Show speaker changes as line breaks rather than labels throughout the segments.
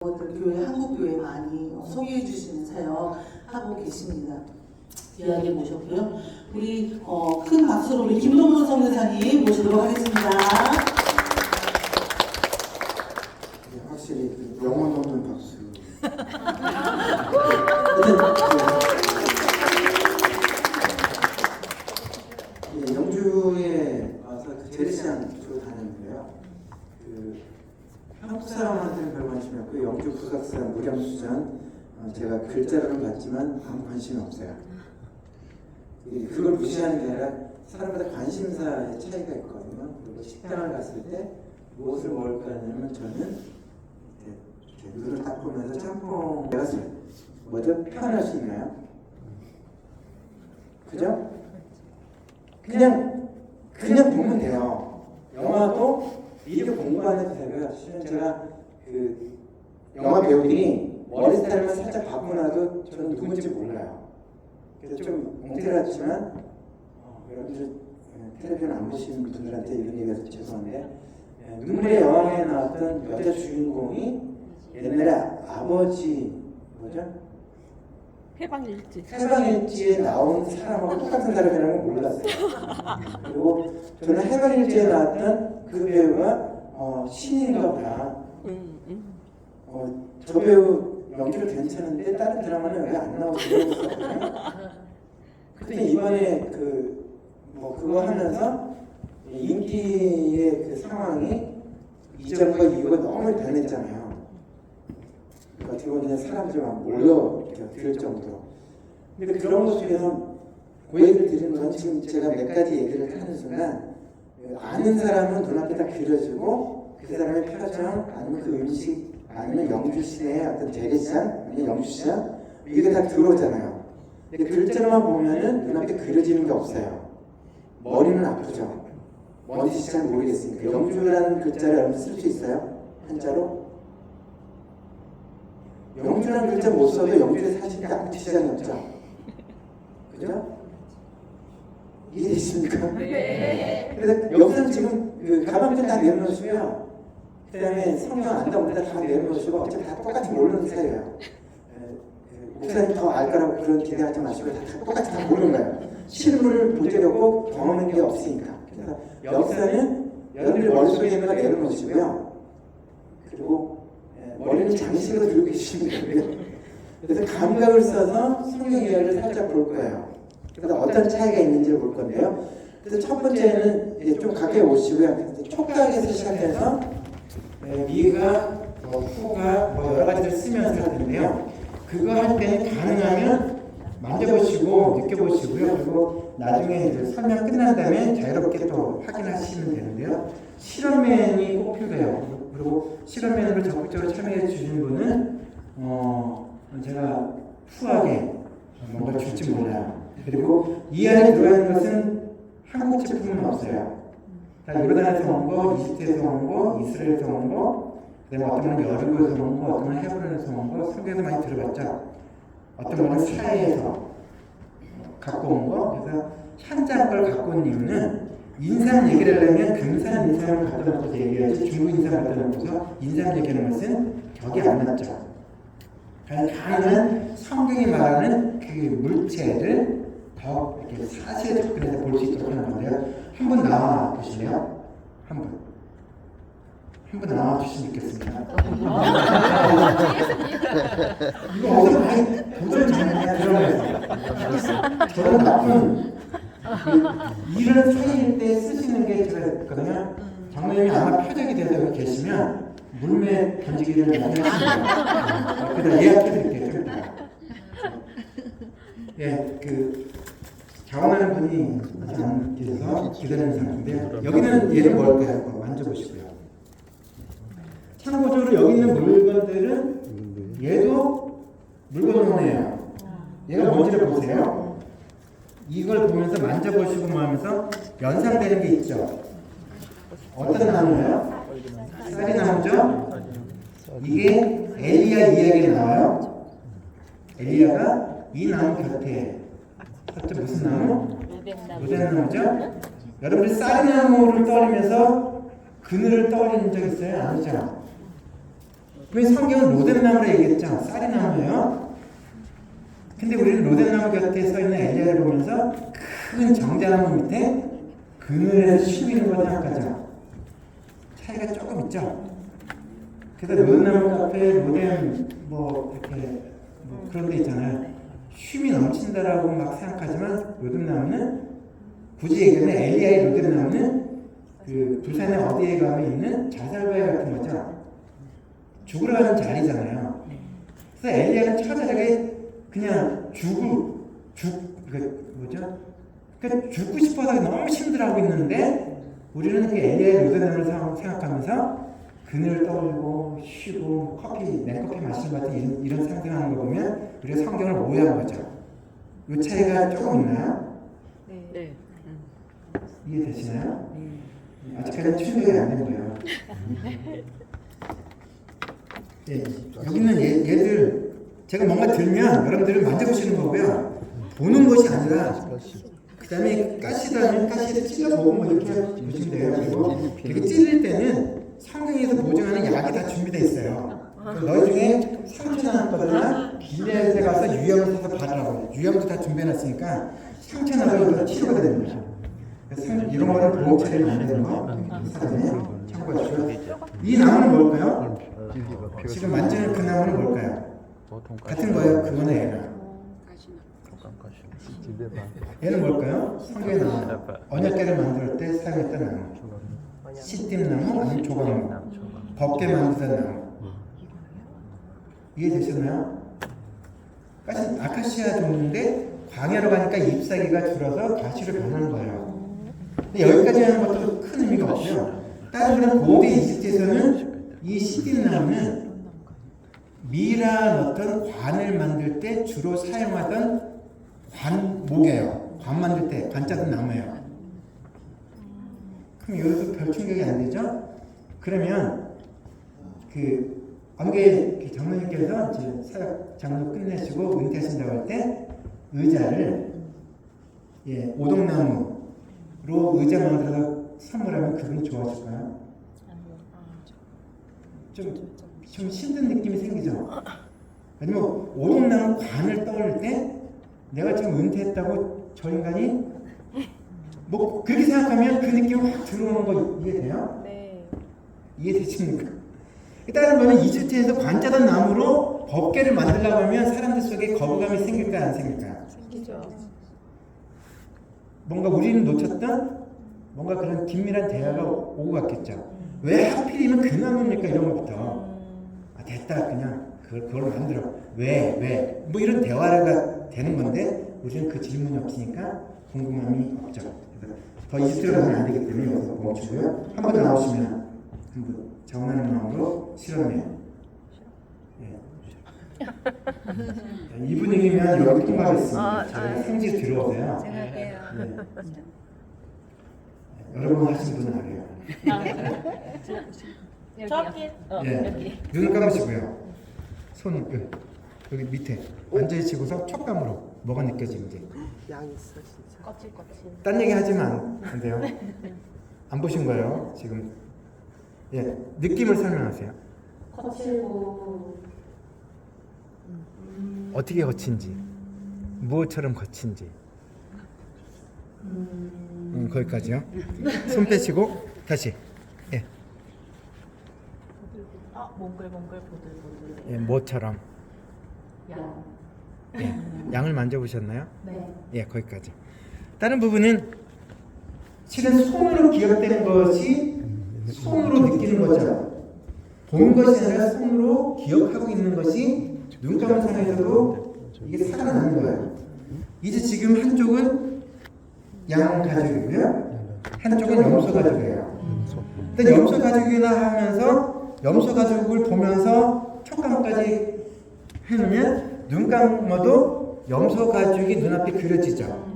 교회, 한국교회 많이 소개해 주시는 사역 하고 계십니다. 귀하게 모셨고요. 우리 큰 박수로 우리 김동문 선교사님 모시도록 하겠습니다.
네, 확실히 영혼 없는 박수. 네, 영주에 와서 그 재래시장 주로 다녔는데요. 한국 사람한테는 별 관심이 없고 영주 국악사람 무량수전 제가 글자로는 봤지만 아무 관심이 없어요. 그걸 무시하는 게 아니라 사람마다 관심사의 차이가 있거든요. 그리고 식당을 갔을 때 무엇을 먹을까 하냐면 저는 이렇게 눈을 딱 보면서 짬뽕 내가 먼저 표현할 수 있나요? 그죠? 그냥 보면 돼요. 영화도 미리 공부 안 해도 되고요. 실은 제가 그 영화 배우들이 머리 스타일만 살짝 바꾸나도 저는 누군지 몰라요. 그래서 좀 엉터리같지만 여러분들 텔레비전 안 보시는 분들한테 이런 얘기해서 죄송한데 눈물의 여왕에 나왔던 여자 주인공이 옛날에 아버지 뭐죠? 해방일지에 나온 사람하고 똑같은 사람이라는 걸 몰랐어요. 그리고 저는 해방일지에 나왔던 그 배우가 신인가 보다. 저 배우 연기를 괜찮은데 다른 드라마는 왜 안 나오고 그랬었거든요. 그때 이번에 그거 하면서 인기의 그 상황이 이전과 이후가 너무 변했잖아요. 어떻게 보면 사람들이 막 몰려들 정도로. 근데 그런 것 중에서 그 얘기를 드리는 건 지금 제가 몇 가지 얘기를 하는 순간 아는 사람은 눈앞에 다 그려지고 그 사람의 표정 아니면 그 음식 아니면 영주 시내의 어떤 재래시장 아니면 영주 시장 이게 다 들어오잖아요. 근데 글자로만 보면은 눈앞에 그려지는 게 없어요. 머리는 아프죠. 뭔지 잘 모르겠으니까. 영주라는 글자를 여러분 쓸 수 있어요? 한자로? 영주라는 글자 못 써도 영주에 사실 아무 지장이 없죠. 그죠? 이해되십니까? 네. 그래서 여기서는 지금 가방들 다 내려놓으시고요. 그 다음에 성경 안다 보다 다 내려놓으시고 어차피 다 똑같이 모르는 사이예요. 목사님 더 알 거라고 그런 기대하지 마시고 다 똑같이 다 모르는 거예요. 실물을 보려고 경험한 게 없으니까. 그래서 역사는 여러분들 머릿속에 있는 거 내려놓으시고요. 그리고 머리는 장식으로 들고 계시면 되고요. 그래서 감각을 써서 성경 이야기를 살짝 볼 거예요. 그래서 어떤 차이가 있는지를 볼 건데요. 그래서 첫 번째는 이제 좀 가까이 오시고요. 촉각에서 시작해서 미가, 후가 여러 가지를 쓰면서 할 텐데요. 그거 할 때는 가능하면 만져보시고 느껴보시고요. 그리고 나중에 이제 설명 끝난 다음에 자유롭게 또 확인하시면 되는데요. 실험맨이 꼭 필요해요. 그리고 실험맨으로 적극적으로 참여해 주신 분은 제가 후하게 뭔가 줄지 몰라요. 그리고 이 안에 들어있는 것은 한국 제품은 없어요. 다 요르단에서 온 거, 이집트에서 온 거, 이스라엘에서 온 거, 그다음에 어떤 건 여리고에서 온 거, 어떤 건 헤브론에서 온 거, 성경에서 많이 들어봤죠. 어떤 거는 사해에서 갖고 온 거. 그래서 현장 걸 갖고 온 이유는 인삼 얘기를 하려면 금산 인삼을 갖다 놓고 얘기해야지 중국 인삼을 갖다 놓고서 인삼 얘기하는 것은 격이 안 맞죠. 가능한 성경이 말하는 그 물체를 더 이렇게 사실에 접근해서 볼 수 있도록 하는 건데요. 한 분 나와 보실래요? 한 분 나와 주시면 좋겠습니다. 이거 어디서 많이 보던 장면이야. 드라마에서. 저런 나쁜 일을 살릴 때 쓰시는 게 제가 있거든요. 장로님이 아마 표적이 되서 계시면 물매 던지기를 많이 하십니다. 그래서 예약해드릴게요. 좀 이따가. 예, 자원하는 분이 아직 안 계셔서 기다리는 상태인데 여기는 얘는 뭘까요? 만져보시고요. 참고적으로 여기 있는 물건들은 얘도 물건이에요. 얘가 뭔지를 보세요. 이걸 보면서 만져보시고 하면서 연상되는 게 있죠. 어떤 나무예요? 쌀이 나무죠? 이게 엘리야 이야기가 나와요. 엘리야가 이 나무 곁에 무슨 나무? 무생나무죠? 여러분들 쌀나무를 떠올리면서 그늘을 떠올리는 적 있어요? 아니죠? 왜 성경은 로뎀나무로 얘기했죠? 쌀이 나무예요. 근데 우리는 로뎀나무 곁에 서 있는 엘리야를 보면서 큰 정자나무 밑에 그늘에서 쉬고 있는 걸 생각하죠. 차이가 조금 있죠. 그래서 로뎀나무 카페, 로뎀 뭐 이렇게 뭐 그런 데 있잖아요. 쉼이 넘친다라고 막 생각하지만 로뎀나무는 굳이 얘기하면 엘리야의 로뎀나무는 그 부산에 어디에 가면 있는 자살바위 같은 거죠. 죽으러 가는 자리잖아요. 그래서 엘리야는 처절하게 그냥 그러니까 죽고 싶어서 너무 힘들어하고 있는데 우리는 그 엘리야의 로뎀나무를 생각하면서 그늘 떠올리고 쉬고 냉커피 마시는 것 같은 이런 상상하는 거 보면 우리가 성경을 오해한 거죠. 이 차이가 조금 있나요?
네.
이해되시나요? 아직까지는 충족이 안 된 거예요. 예, 여기는 얘들 제가 뭔가 들면 여러분들은 만져보시는 거고요. 보는 것이 아니라 그 다음에 가시다면 가시를 찔러보고 뭐 이렇게 보시면 돼요. 그리고 이렇게 찔릴 때는 성경에서 보증하는 약이 다 준비되어 있어요. 너희 중에 상처 났거나 길레에 가서 유염을 사서 바르라고. 유염도 다 준비해놨으니까 상처 나도 치료가 됩니다. 그래서 이런 거는 보호 처리를 안 되는 거 사전에 참고하시고요. 이 나무는 뭘까요? 지금 만지는 그 나무는 뭘까요? 같은 거예요. 그거는 얘가. 얘는 뭘까요? 성경에 나와요. 언약궤를 만들 때 사용했던 나무. 시띠나무 아니면 조각나무. 법궤 만드던 나무. 이해되셨나요? 아카시아 종류인데 광야로 가니까 잎사귀가 줄어서 가시로 변하는 거예요. 근데 여기까지 하는 것도 큰 의미가 없고요. 다른 고대 이집트에서는 이 시띠나무는 미라 어떤 관을 만들 때 주로 사용하던 관목이에요. 관 만들 때 관 짜던 나무예요. 그럼 여기서 별 충격이 안 되죠? 그러면 그 관계 장로님께서 이제 사역 장로 끝내시고 은퇴하신다고 할 때 의자를 오동나무로 의자 만들어서 선물하면 그분이 좋아하실까요? 좀 힘든 느낌이 생기죠? 아니면 오동나무 관을 떠올릴 때 내가 지금 은퇴했다고 저 인간이 뭐 그렇게 생각하면 그 느낌이 확 들어오는 거 이해돼요?
네.
이해되십니까? 다른 거는 이집트에서 관짜던 나무로 법궤를 만들려고 하면 사람들 속에 거부감이 생길까 안 생길까?
생기죠.
뭔가 우리는 놓쳤던 뭔가 그런 긴밀한 대화가 오고 갔겠죠. 왜 하필이면 그 나무입니까? 이런 것부터 됐다 그냥 그걸 만들어 왜 뭐 이런 대화가 되는 건데 우리는 그 질문이 없으니까 궁금함이 없죠. 더 이집트로 가면 안 되기 때문에 여기서 멈추고요. 한 번 더 나오시면 한번 자원하는 마음으로 실험해요. 이 분위기면 여기 통과했습니다. 제가 생지 들어오세요.
생각해요.
여러분 하신 분은 알아요.
저기.
예. 눈을 감으시고요. 손 여기 밑에 앉아있시고서 촉감으로 뭐가 느껴지는지.
양이 있어 진짜.
거칠거칠.
딴 얘기 하지만 안 돼요. 안 보신 거예요 지금. 예, 느낌을 설명하세요.
거칠고
어떻게 거친지, 무엇처럼 거친지. 거기까지요. 손 빼시고 다시. 예.
몽글몽글 보들보들.
예, 뭐처럼.
양.
예, 양을 만져보셨나요?
네.
예, 거기까지. 다른 부분은 실은 손으로 기억된 것이 손으로 느끼는 거죠. 본 것이 아니라 손으로 기억하고 있는 것이 눈 감은 상에서도 이게 살아나는 거예요. 이제 지금 한쪽은 양 가죽이고요. 한쪽은 염소 가죽이에요. 근데 염소 가죽이나 하면서 염소 가죽을 보면서 촉감까지 해놓으면 눈 감아도 염소 가죽이 눈앞에 그려지죠.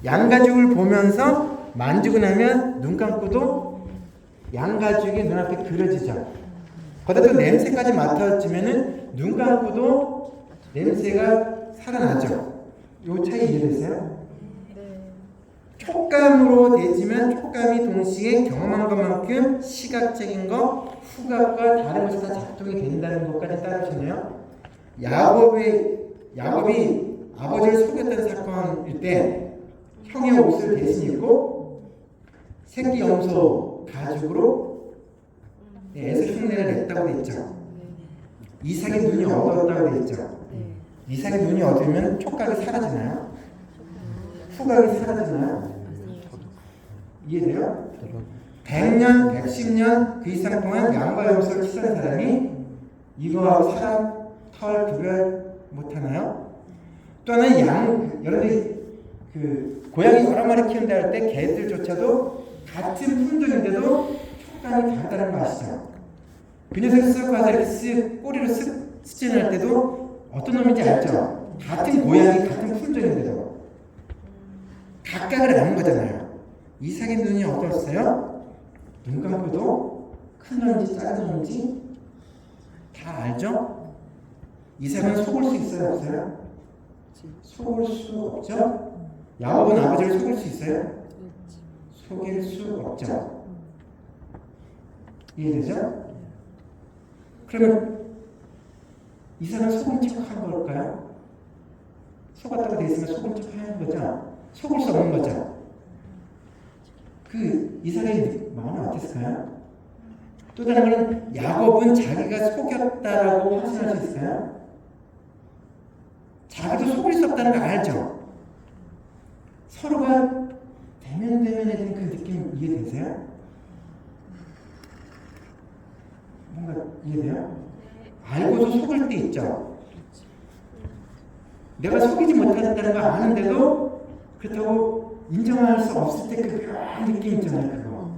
양 가죽을 보면서 만지고 나면 눈 감고도 양 가죽이 눈앞에 그려지죠. 거기다 또 냄새까지 맡아지면은 눈 감고도 냄새가 살아나죠. 요 차이 이해되세요?
네.
촉감으로 대지면 촉감이 동시에 경험한 것만큼 시각적인 것, 후각과 다른 것이 다 작동이 된다는 것까지 따르시네요. 야곱이 아버지를 속였던 사건일 때 형의 옷을 대신 입고 새끼 염소 가죽으로 에서 흉내를 냈다고 했죠. 이삭의 눈이 어두웠다고 했죠. 이삭의 눈이 어두우면 촉각이 사라지나요? 후각이 사라지나요? 이해돼요? 100년, 110년 그 이상 동안 양과 염소를 치던 사람이 이거하고 사람 털 구별 못하나요? 또 하나는 여러분들이 고양이 여러 마리 키운다 할 때 개들조차도 같은 품종인데도 촉감이 다르다는 거 아시죠? 그 녀석이 쓱 와서 이렇게 쓱 꼬리로 쓱 스치할 때도 어떤 놈인지 알죠? 같은 고양이 같은 품종인데도 각각을 아는 거잖아요. 이삭의 눈이 어떠었어요? 눈 감고도 큰 놈인지 작은 놈인지 다 알죠? 이삭은 속을 수 있어요? 없어요? 속을 수 없죠? 야곱은 아버지를 속을 수 있어요? 속일 수 없죠. 이해되죠? 그러면 이삭은 속은 척한 걸까요? 속았다고 돼 있으면 속은 척하는 거죠? 속을 수 없는 거죠? 그 이삭의 마음은 어땠을까요? 또 다른 거는 야곱은 자기가 속였다라고 확신할 수 있을까요? 자기도 속일 수 없다는 거 알죠? 서로가 대면대면에 대한 그 느낌 이해되세요? 뭔가 이해돼요? 알고도 속을 때 있죠? 내가 속이지 못했다는 거 아는데도 그렇다고 인정할 수 없을 때 그 묘한 느낌 있잖아요, 그거.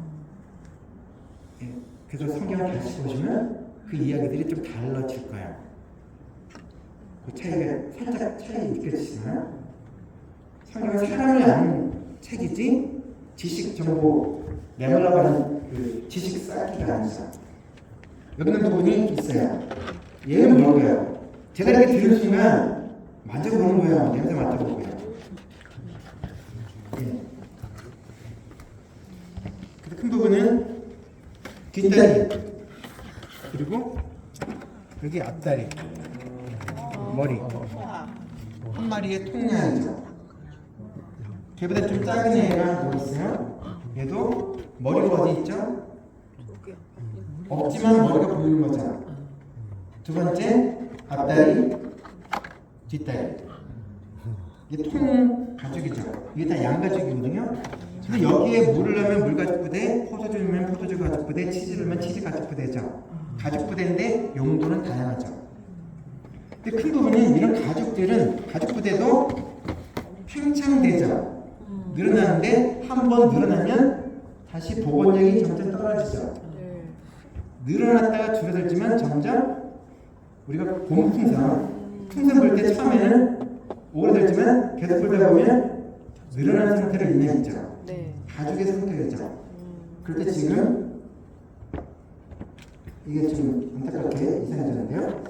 예, 그래서 성경을 다시 보시면 그 이야기들이 좀 달라질 거예요. 그 차이가 살짝 차이 느껴지시나요? 성경은 사람을 아는 책이지 지식 정보 메모라고 그 지식 쌓기가 아니죠. 여기 있는 부분이 있어요. 얘는 뭘까요? 제가 이렇게 들은 순간 만져보는 거예요. 냄새 맡아보고요. 예. 큰 부분은 뒷다리 그리고 여기 앞다리 머리 한 마리의 통량이죠. 걔보다 좀 작은 애가 여기 있어요. 얘도 머리가 어디 있죠? 없지만 머리가 보이는 거죠. 두 번째 앞다리 뒷다리 이게 통 가죽이죠. 이게 다 양가죽이거든요. 근데 여기에 물을 넣으면 물 가죽 부대, 포도주 넣으면 포도주 가죽 부대, 치즈를 넣으면 치즈 가죽 부대죠. 가죽 부대인데 용도는 다양하죠. 근데 큰 부분은 이런 가죽 부대도 팽창되죠. 늘어나는데 한 번 늘어나면 다시 복원력이 점점 떨어지죠. 늘어났다가 줄어들지만 점점 우리가 풍선 불 때 처음에는 오래되지만 계속 불다 보면 늘어나는 상태로 인해있죠. 가죽의 상태겠죠. 그럴 때 지금 이게 좀 안타깝게 이상해졌는데요.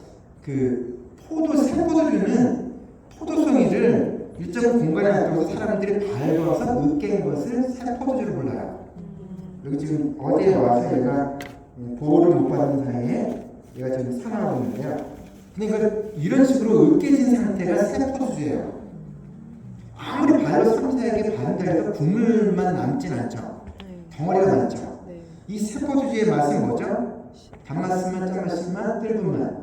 그 생포도주는 포도송이를 일정 공간에 놔두고 사람들이 밟아서 으깬 것을 생포도주로 불러요. 여기 지금 어디에 와서 얘가 보호를 못 받은 사이에 얘가 지금 사망하고 있는데요. 근데 이런 식으로 으깨진 상태가 생포도주예요. 아무리 발로 섬세하게 바른다고 국물만 남진 않죠. 덩어리가 많죠. 이 생포도주의 맛은 뭐죠? 단맛만, 짠맛만, 떫은 맛.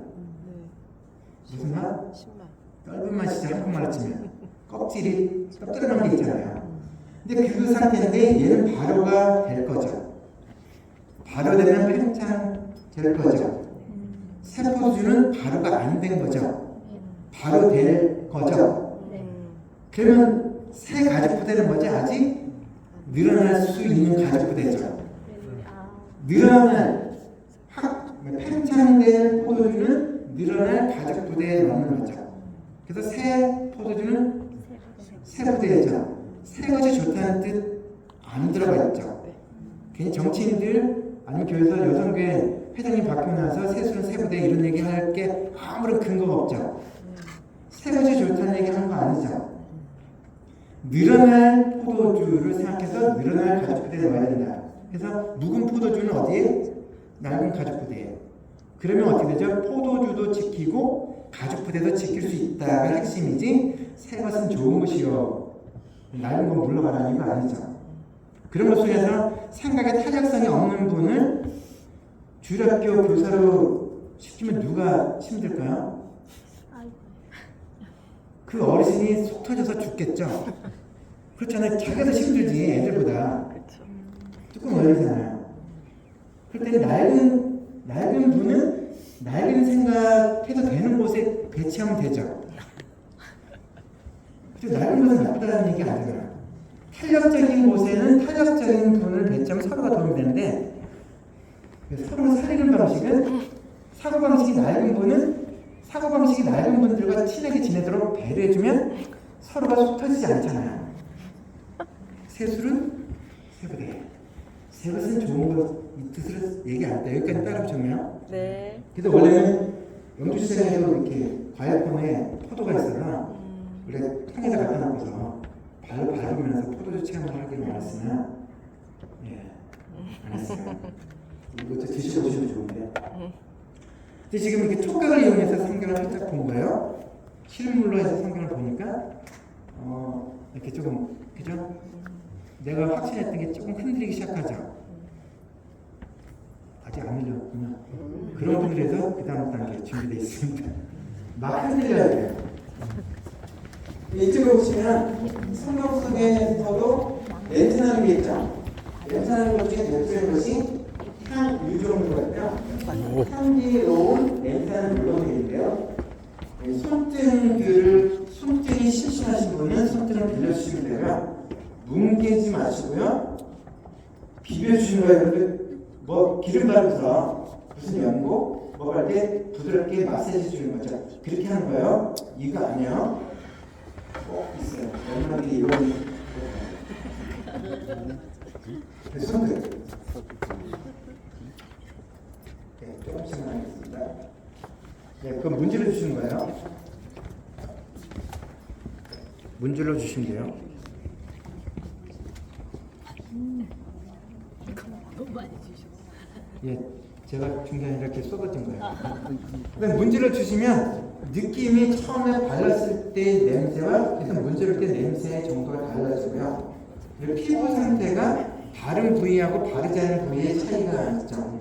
무슨 맛? 떫은 맛이죠. 한국말로 치면 껍질이 짭짤한 게 있잖아요. 근데 그 상태인데 얘는 발효가 될 거죠. 발효되면 팽창 될 거죠. 생포도주는 발효가 안 된 거죠. 발효될 거죠. 그러면 새 가죽 부대는 뭐지? 아직 늘어날 수 있는 가죽 부대죠. 늘어날 팽창된 포도주는 늘어날 가죽 부대에 넣는 거죠. 그래서 새 포도주는 새 부대죠. 새 것이 좋다는 뜻 안 들어가 있죠. 괜히 정치인들 아니면 교회에서 여성교회 회장님 바뀌고 나서 세수는 새 부대 이런 얘기 할 게 아무런 근거가 없죠. 새 것이 좋다는 얘기 하는 거 아니죠. 늘어날 포도주를 생각해서 늘어날 가죽부대에 넣어야 된다. 그래서 묵은 포도주는 어디에? 낡은 가죽부대에. 그러면 어떻게 되죠? 포도주도 지키고 가죽부대도 지킬 수 있다가 핵심이지 새 것은 좋은 것이요 낡은 건 물러가라는 이유가 아니죠. 그런 것 속에서 생각에 타격성이 없는 분을 주일학교 교사로 시키면 누가 힘들까요? 그 어르신이 속 터져서 죽겠죠. 그렇잖아요. 자기가 더 힘들지 애들보다. 조금 열리잖아요. 그럴 때 낡은 분은 낡은 생각해도 되는 곳에 배치하면 되죠. 그래서 낡은 것은 나쁘다는 얘기 아니잖아요. 탄력적인 곳에는 탄력적인 분을 배치하면 서로가 도움이 되는데 서로 살리는 방식은 사고방식이 낡은 분들과 친하게 지내도록 배려해주면 서로가 속 터지지 않잖아요. 세술은 세부대. 새 것은 좋은 것 이 뜻으로 얘기 안 했다. 여기까지 따라붙였나요?
네.
그래서 원래는 영주시장에도 이렇게 과일콘에 포도가 있어서 원래 통에다 갖다 놓고서 발로 밟으면서 포도주 체험을 하기로 알았으나 안 했어요. 이것도 드셔보시면 좋은데. 근데 지금 이렇게 촉각을 이용해서 성경을 살짝 본 거예요. 실물로 해서 성경을 보니까 이렇게 조금 그죠? 내가 확신했던 게 조금 흔들리기 시작하죠. 아직 안 흘렸구나. 그런 분들에서 그 다음 단계 준비되어 있습니다. 막 흔들려야 돼요. 이쪽에 보시면 성경 속에서도 냄새나는 게 있죠. 냄새나는 것 중에 대표적인 것이 향유종류거든요. 향기로운 냄새나는 물건들인데요. 손등이 심심하신 분은 손등을 빌려주시면 되고요. 뭉개지 마시고요. 비벼주시는 거예요. 뭐 기름 바르면서 무슨 연고 뭐 할 때 부드럽게 마사지 주는 거죠. 그렇게 하는 거예요. 이거 아니에요. 있어요. 얼마나 이런 손들. 네, 조금씩만 하겠습니다. 네, 그럼 문질러 주시는 거예요. 문질러 주시면 돼요. 예, 제가 중간에 이렇게 쏟아진 거예요. 그다음 문질러 주시면 느낌이 처음에 발랐을 때 냄새와 그래서 문지를 때 냄새의 정도가 달라지고요. 그리고 피부 상태가 다른 부위하고 바르지 않은 부위의 차이가 있죠.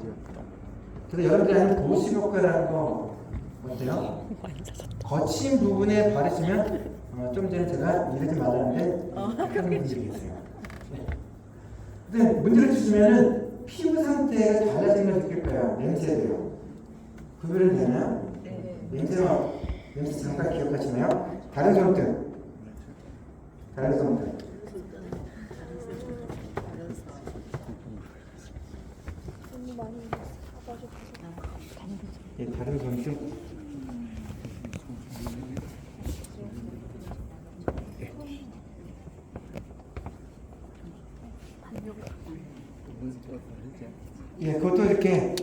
그래서 여러분들이 아는 보습 효과라는 거 어때요? 거친 부분에 바르시면 좀 전에 제가 이러지 말라는데 하는 분들이 계세요. 근데 문질러 주시면은 피부 상태가 달라진 걸 느낄 거예요. 냄새도요. 구별은 되나요?
네.
냄새 잠깐 기억하시나요? 다른 손등. 예, 다른 손등. 예, 그것도 이렇게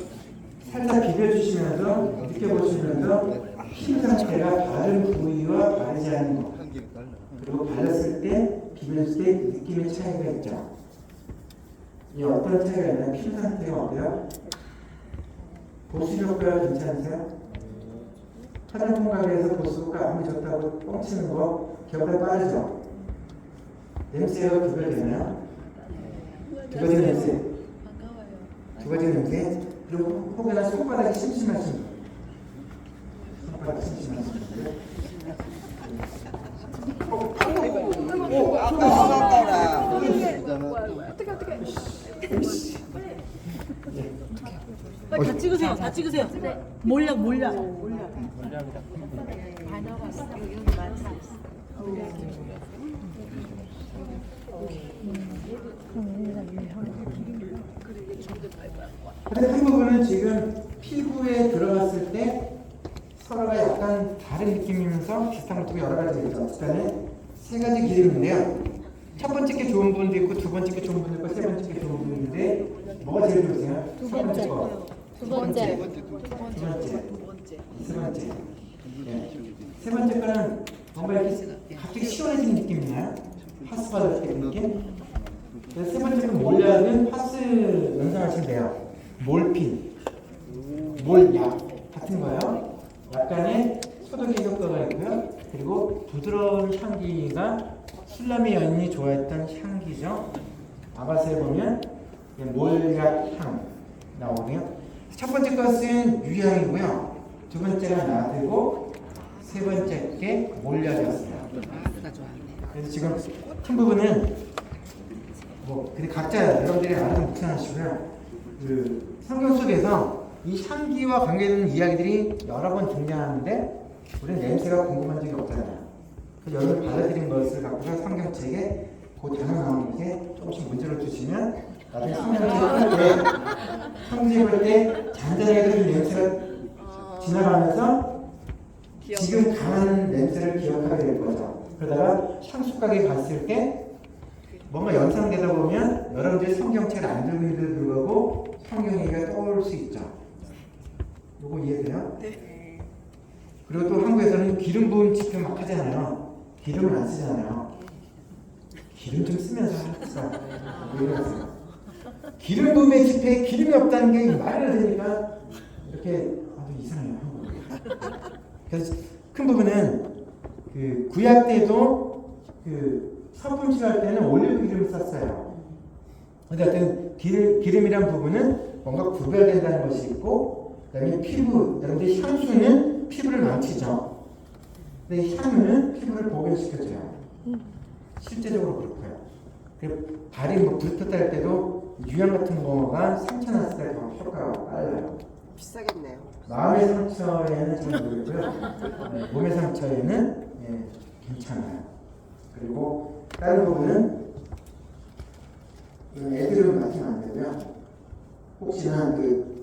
살짝 비벼주시면서 느껴보시면서 피부 상태가 다른 부위와 바르지 않은 것 그리고 발랐을 때 비볐을 때 느낌의 차이가 있죠. 이 어떤 차이가 있나요? 피부 상태가 어때요? 보습 효과 괜찮으세요? 화장 통과에서 보습 효과 아무리 좋다고 뻥치는 거 기억보다 빠르죠? 냄새가 구별되나요? 두 가지 냄새. 두 가지 냄새. 그리고 혹여나 손바닥이 심심하신 분. 손바닥이 심심하신 분들.
빨리 다 찍으세요. 다 찍으세요. 몰약.
근데 한 부분은 지금 피부에 들어갔을 때 서로가 약간 다른 느낌이면서 비슷한 것도 여러 가지 있죠. 일단은 세 가지 기름인데요. 첫 번째 게 좋은 분도 있고 두 번째 게 좋은 분도 있고 세 번째 게 좋은 분도 있는데 뭐가 제일 좋으세요? 첫 번째 거. 두 번째. 세 번째. 네. 세 번째 거는 뭔가 이렇게 갑자기 시원해지는 느낌 있나요? 파스 받을 때 느낌. 그래서 세 번째는 몰약은 파스 연상하시면 돼요. 몰핀, 몰약 같은 거요. 약간의 소독의 효과가 있고요. 그리고 부드러운 향기가 술람이 여인이 좋아했던 향기죠. 아가스에 보면 몰약 향 나오네요. 첫 번째 것은 유향이고요. 두 번째가 나들고 세 번째 게 몰약이었어요. 그래서 지금 팀 부분은 근데 각자 여러분들이 알아서 묵상하시고요. 그 성경 속에서 이 향기와 관계되는 이야기들이 여러 번 등장하는데 우리는 냄새가 궁금한 적이 없잖아요. 그래서 여러분 받아들인 것을 갖고서 성경책에 그 단어 나오는 게 조금씩 문제를 주시면 나중에 성경책 볼 때 잔잔하게 들은 냄새가 지나가면서 지금 강한 냄새를 기억하게 될 거죠. 그러다가 향수가게 갔을 때 뭔가 연상되다 보면 여러분들이 성경책을 안 들고 있는데도 불구하고 성경 얘기가 떠오를 수 있죠. 요거 이해돼요? 네. 그리고 또 한국에서는 기름 부은 집회 막 하잖아요. 기름을 안 쓰잖아요. 기름 좀 쓰면서 합시다. 왜 이러세요? 기름 부음의 집회에 기름이 없다는 게 말을 들으니까 이렇게 아주 이상해요. 그래서 큰 부분은 그 구약 때도 그 성품 칠할 때는 올리브 기름을 썼어요. 근데 하여튼 기름이란 부분은 뭔가 구별된다는 것이 있고, 그 다음에 피부, 여러분들 향수는 피부를 망치죠. 근데 향은 피부를 보존시켜줘요. 실제적으로 그렇고요. 그 발이 불탔다 할 때도 유향 같은 거가 상처 났을 때 더 효과가 빨라요.
비싸겠네요.
마음의 상처에는 잘 모르고요. 몸의 상처에는 괜찮아요. 그리고 다른 부분은 애들은 맡으면 안 되고요. 혹시나 그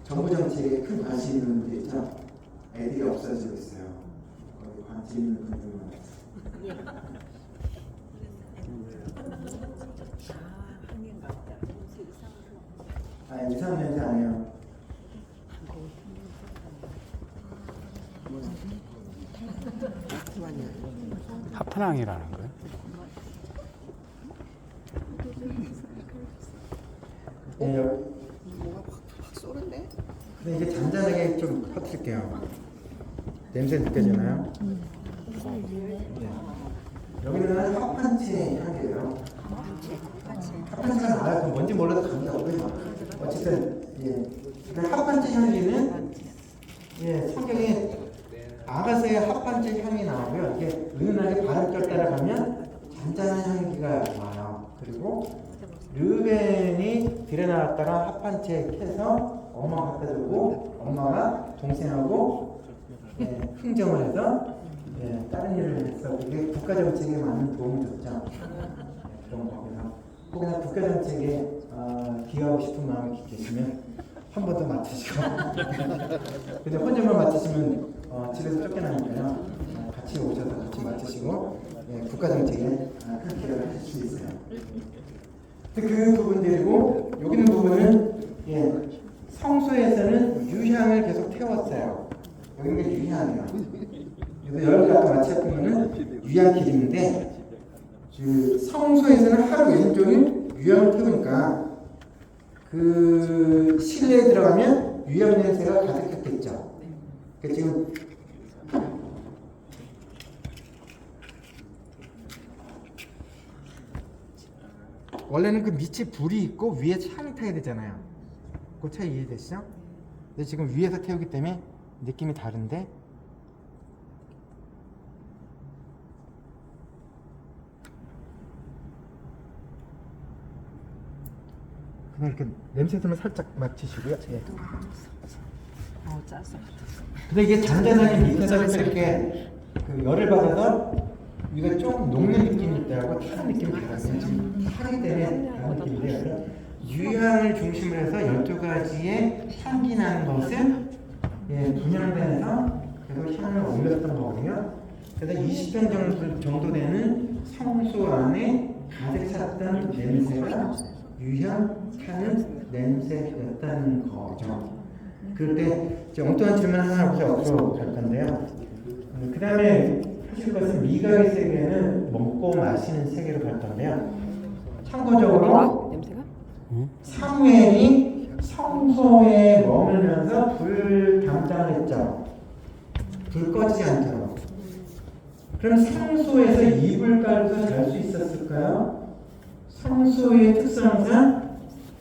정부 정책에 큰 관심 있는 분들 있죠? 애들이 없어지고 있어요. 거기 관심 있는 분들만. 이상한 냄새 아니에요.
하프낭이라는 거예요?
뭐가 확 쏘는데?
근데 이게 잔잔하게 좀 퍼뜨릴게요. 냄새 느껴지나요? 네. 여기는 합판체 향이에요. 합판체가 나와요. 뭔지 몰라도 감기가 오고요. 어쨌든 합판체 향기는 성경에 아가스의 합판체 향이 나오고요. 이게 은은하게 바람결 따라가면 잔잔한 향기가 나와요. 그리고 르벤이 들에 나왔다가 합판체 캐서 엄마가 갖다 주고 엄마가 동생하고 흥정을 해서 다른 일을 해서 그게 국가정책에 많은 도움이 줬죠. 그런 거고요. 혹여나 국가정책에 기여하고 싶은 마음이 계시면 한 번 더 맡으시고 근데 혼자만 맡으시면 집에서 쫓겨나니까요. 같이 오셔서 같이 맡으시고 국가정책에 큰 기여를 하실 수 있어요. 그 부분들이고 여기 있는 부분은 성소에서는 유향을 계속 태웠어요. 여기는 게 유향이에요. 그래서 여러분들 아까 맞췄던 유향 기름인데 그 성소에서는 하루 왼종일 유향을 태우니까 그 실내에 들어가면 유향 냄새가 가득했겠죠. 그러니까 지금 원래는 그 밑에 불이 있고 위에 향이 타야 되잖아요. 그 차이 이해되시죠? 근데 지금 위에서 태우기 때문에 느낌이 다른데 그냥 이렇게 냄새 때문에 살짝 맡으시고요.
짰어.
근데 이게 잔잔하게 밑에서 이렇게 그 열을 받아서 이거 조금 녹는 느낌이 있다고 타는 느낌이 달라요. 지금 타기 때문에 그런 느낌인데요. 유향을 중심으로 해서 12가지의 향기 나는 것을 분양대에서 계속 향을 올렸던 거거든요. 그래서 20편 정도 되는 성소 안에 가득 찼던 냄새가 유향 타는 냄새였다는 거죠. 그럴 때 엉뚱한 질문 하나 하고서 앞으로 갈 건데요. 그 다음에 사실 그것은 미각의 세계는 먹고 마시는 세계로 갔던데요. 참고적으로 사무엘이 성소에 머물면서 불 담당을 했죠. 불 꺼지지 않도록. 그럼 성소에서 이불 깔고서 잘 수 있었을까요? 성소의 특성상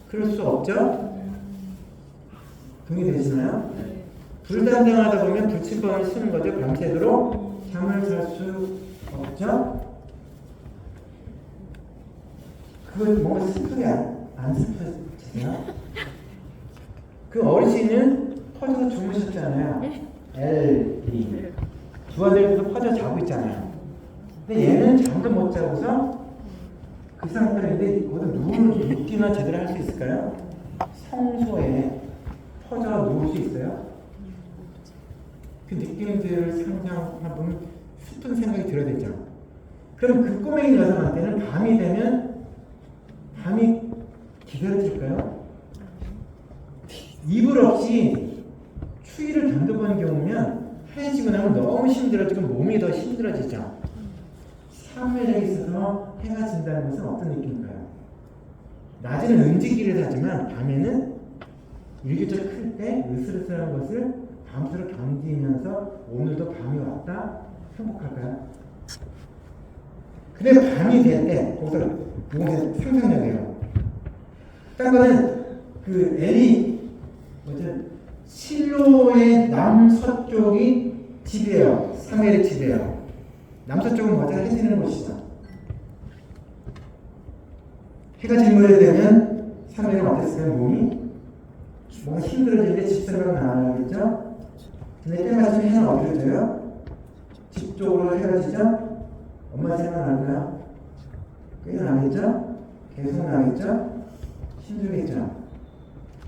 그럴 수 없죠? 동의되시나요? 불 담당하다 보면 불침번을 쓰는 거죠. 밤새도록 잠을 잘 수 없죠? 그거 뭔가 슬프게 안 슬퍼지세요? 그 어르신은 퍼져서 주무셨잖아요. 엘리. 두 아들도 퍼져 자고 있잖아요. 근데 얘는 잠도 못 자고서 그 상태인데 거기서 눕기나 제대로 할 수 있을까요? 성소에 퍼져 누울 수 있어요? 그 느낌들을 상상해보면 슬픈 생각이 들어야 되죠. 그럼 그 꼬맹이 여성한테는 밤이 되면 밤이 기다려질까요? 이불 없이 추위를 견뎌본 경우면 해지고 나면 너무 힘들어지고 몸이 더 힘들어지죠. 사무엘에 있어서 해가 진다는 것은 어떤 느낌일까요? 낮에는 움직이기를 하지만 밤에는 일교차가 클 때 으슬으슬한 것을 밤새도록 견디면서 오늘도 밤이 왔다 행복할까요? 근데 밤이 될 때 거기서 무엇의 상상력이에요. 딴 거는 그 엘이 실로의 남서쪽이 집이에요. 사무엘의 집이에요. 남서쪽은 뭐죠? 해 지는 곳이죠. 해가 질무에 되면 사무엘은 어땠을까요? 몸이 뭔가 힘들어지는데 집 생각은 안 하겠죠? 근데 때마침 해는 어디로 져요? 집 쪽으로 해가 지죠? 엄마 생각 나나요? 꽤 나겠죠? 계속 나겠죠? 힘들겠죠?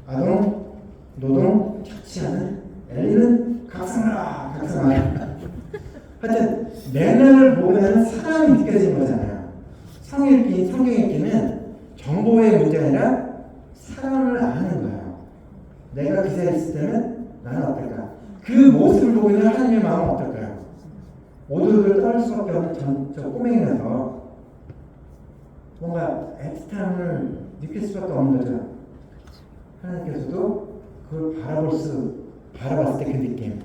아동, 노동, 착취하는 엘리는 각성하라. 하여튼 매너를 보면 사람이 느껴지는 거잖아요. 성경 읽기는 정보의 문제가 아니라 사람을 아는 거예요. 내가 그 자리에 있을 때는 나는 어떨까? 그 모습을 보고 있는 하나님의 마음은 어떨까요? 오돌오돌 떨 수밖에 없는 저 꼬맹이라서 뭔가 애틋함을 느낄 수밖에 없는 거죠. 하나님께서도 그걸 바라봤을 때 그 느낌.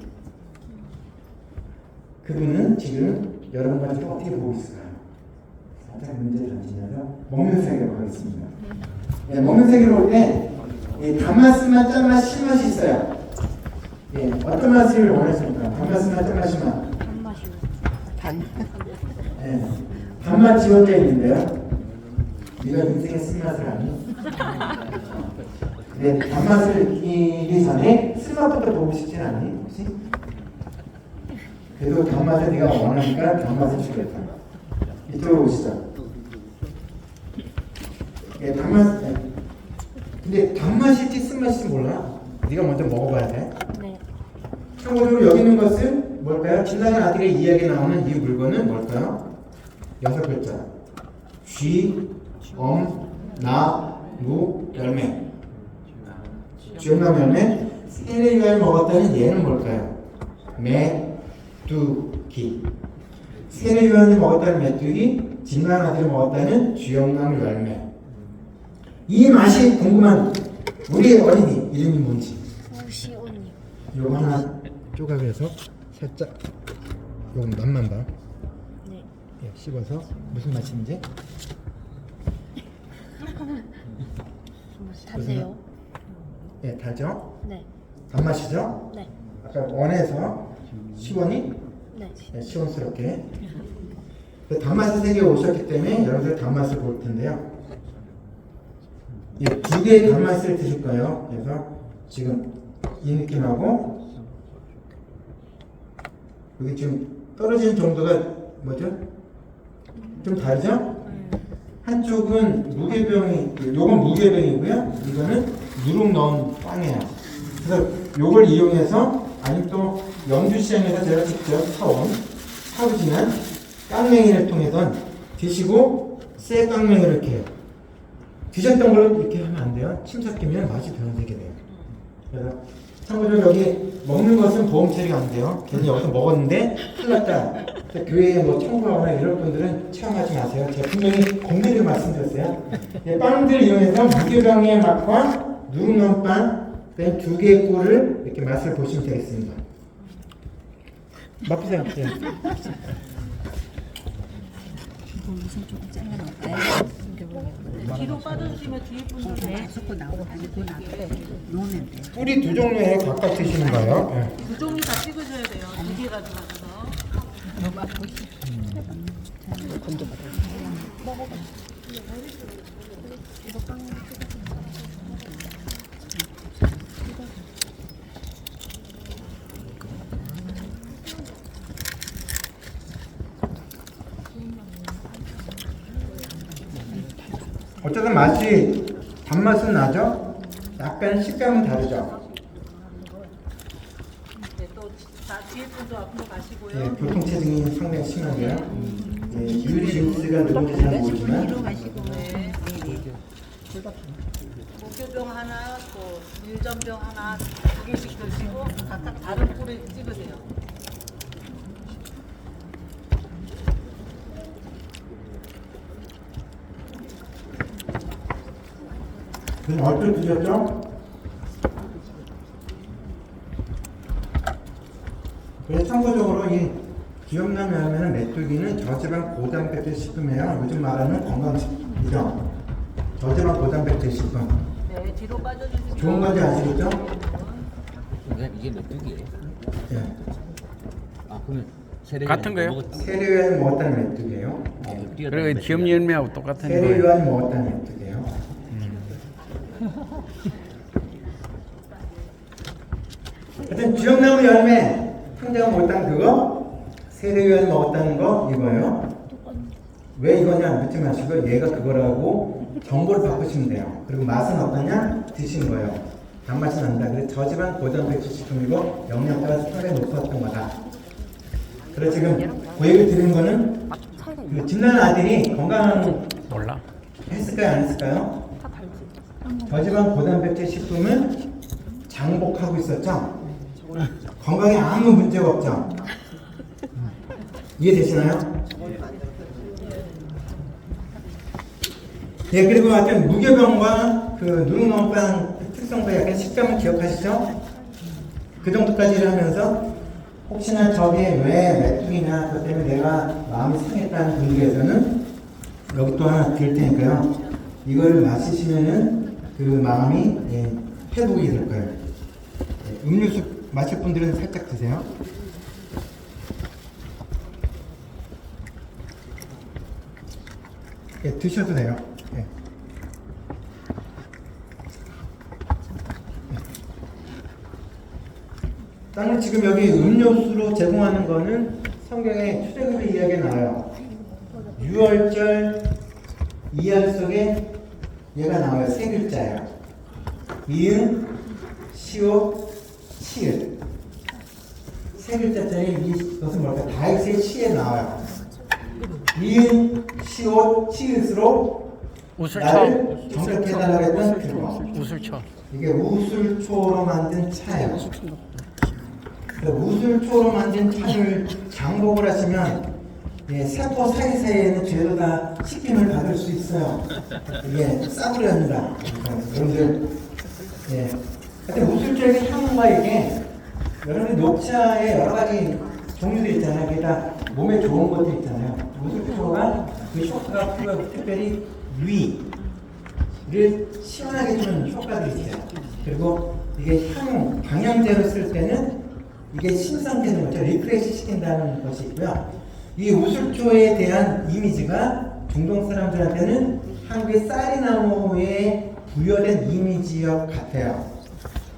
그분은 지금 여러분과 저를 어떻게 보고 있을까요? 살짝 문제 던지면서 먹는 세계로 가겠습니다. 네, 먹는 세계로 올 때 단맛만 짠맛 신맛이 있어요. 예, 어떤 맛을 원하십니까? 단맛만 짠맛 신맛. 예, 단맛 지원자 있는데요. 네가 인생의 쓴맛을 아니? 근데 단맛을 느끼기 전에 쓴맛부터 보고 싶진 않니? 혹시? 그래도 단맛을 네가 원하니까 단맛을 주겠다. 이쪽으로 오시죠. 예, 단맛. 예. 근데 단맛일지 쓴맛일지 몰라. 네가 먼저 먹어봐야 돼.
네.
참고로 여기 있는 것은 뭘까요? 신랑의 아들의 이야기에 나오는 이 물건은 뭘까요? 6글자. 쥐, 나, 무, 열매. 쥐엄나무 열매. 세례요한이 먹었다는 얘는 뭘까요? 메뚜기. 세례요한이 먹었다는 메뚜기, 진난 아들이 먹었다는 쥐엄나무 열매. 이 맛이 궁금한 우리 어린이 이름이 뭔지.
시온이.
요거 하나 조각해서 살짝 요거 맛만 봐.
네.
예, 씹어서 무슨 맛인지.
단데요?
예, 달죠?
네.
단맛이죠?
네.
아까 원에서 시원이
네.
예, 시원스럽게. 단맛의 세계에 오셨기 때문에 여러분들 단맛을 볼 텐데요. 예, 두 개의 단맛을 드실 거예요. 그래서 지금 이 느낌하고 여기 지금 떨어지는 정도가 뭐죠? 좀 다르죠? 한쪽은 무게병이, 요건 무게병이고요. 이거는 누룩 넣은 빵이에요. 그래서 요걸 이용해서, 아니면 또 영주시장에서 제가 직접 사고 지난 깡맹이를 통해서 드시고 새 깡맹이를 이렇게 드셨던 걸 이렇게 하면 안 돼요. 침 섞이면 맛이 변색이 돼요. 그래서 참고로 여기 먹는 것은 보험 처리가 안 돼요. 괜히 여기서 먹었는데 큰일 났다. 교회에 뭐 청구하거나 이런 분들은 체험하지 마세요. 제가 분명히 공개로 말씀드렸어요. 예, 빵들 이용해서 무교병의 맛과 누룽놈 빵, 그다음 2개의 꿀을 이렇게 맛을 보시면 되겠습니다. 맛보세요. 예.
뒤로 빠져주시면 뒤에 분들
섞고 나오고 아니 그 앞에 놓으면 돼.
꿀이 두 종류에 각각 드시는 거예요. 예.
두 종류 다 찍으셔야 돼요. 두 개 가져가셔서.
어쨌든 맛이 단맛은 나죠? 약간 식감은 다르죠?
네, 또 뒤에 분도 앞으로 가시고요.
예, 교통체증이 상당히 심한데요. 예, 유리 주스가 누군지 잘 모르지만
네. 목요병 하나, 또 밀전병 하나, 2개씩 드시고 각각 다른 꿀을 찍으세요.
그럼 어떻게 드셨죠? 그래서 참고적으로 이 기업남에 하면 메뚜기는 저지방 고단백질 식품이에요. 요즘 말하는 건강식품이죠. 저지방 고단백질 식품.
네, 뒤로 빠져주시면
좋은 건지 아시겠죠?
이게 메뚜기예요?
예.
아 그러면 세례
같은 거예요?
세례요한 먹었다는 메뚜기예요.
그리고 기업 열매하고 똑같은 거예요.
세례요한 먹었다는 메뚜기예요. 하여튼 기업나무 열매 형제가 먹었다는 그거, 세례요한 먹었다는 거 이거예요. 왜 이거냐 묻지 마시고 얘가 그거라고 정보를 바꾸시면 돼요. 그리고 맛은 어떠냐 드시는 거예요. 단맛이 난다. 그래서 저지방 고단백질 식품이고 영양가가 상당히 높았던 거다. 그래서 지금 그 얘기를 드리는 거는 그 진난 아들이 건강한
몰라.
했을까요 안 했을까요? 저지방 고단백질 식품은 장복하고 있었죠. 건강에 아무 문제가 없죠. 이해되시나요? 예, 그리고 하여튼 무교병과 그 누룽놈빵 특성과 약간 식감을 기억하시죠? 그 정도까지를 하면서 혹시나 저게 왜 메뚜기냐 그 때문에 내가 마음이 상했다는 분들에서는 여기 또 하나 드릴 테니까요. 이거를 마시시면은 그 마음이 회복이 될 거예요. 음료수 마실 분들은 살짝 드세요. 예, 드셔도 돼요. 예. 땅을 지금 여기 음료수로 제공하는 거는 성경에 출애굽의 이야기가 나와요. 유월절 이야기 속에 얘가 나와요. 세 글자예요. 이응, 시옷, 치읓. 세 글자짜리 이것은 뭘까? 다윗의 시에 나와요. 이응, 시옷, 치읓으로 나를 정착해 달라고 했던 그거.
우슬초.
이게 우슬초로 만든 차예요. 우슬초로 만든 차를 장복을 하시면 세포 사이사이에는 죄도 다 씻김을 받을 수 있어요. 이게 싸구려합니다. 여러분들, 하여튼 우슬초의 향과 이게 여러분들 녹차의 여러 가지 종류들 있잖아요. 이게 다 몸에 좋은 것들 있잖아요. 우슬초가 그 효과가 특별히 위를 시원하게 해주는 효과들이 있어요. 그리고 이게 방향제로 쓸 때는 이게 신선되는 거죠. 리프레시 시킨다는 것이 있고요. 이 우슬초에 대한 이미지가 중동 사람들한테는 한국의 쌀이나무에 부여된 이미지역 같아요.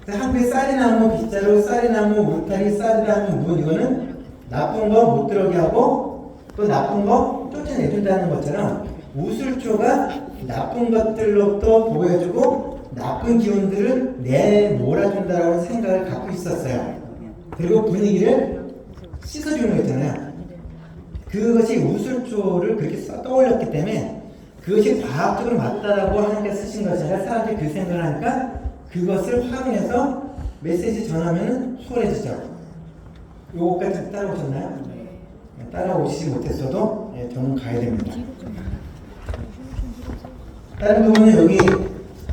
한국의 쌀이나무 빗자루, 쌀이나무 울타리, 쌀이나무 문 이거는 나쁜 거 못 들어오게 하고 또 나쁜 거 쫓아내준다는 것처럼 우슬초가 나쁜 것들로부터 보호해주고 나쁜 기운들을 내몰아준다는 생각을 갖고 있었어요. 그리고 분위기를 씻어주는 거 있잖아요. 그것이 우슬초를 그렇게 떠올렸기 때문에 그것이 과학적으로 맞다라고 하는 게 쓰신 것이 아니라 사람들이 그 생각을 하니까 그것을 활용해서 메시지 전하면 수월해지죠. 요거까지 따라오셨나요? 네, 따라오시지 못했어도 저는 가야 됩니다. 다른 부분은 여기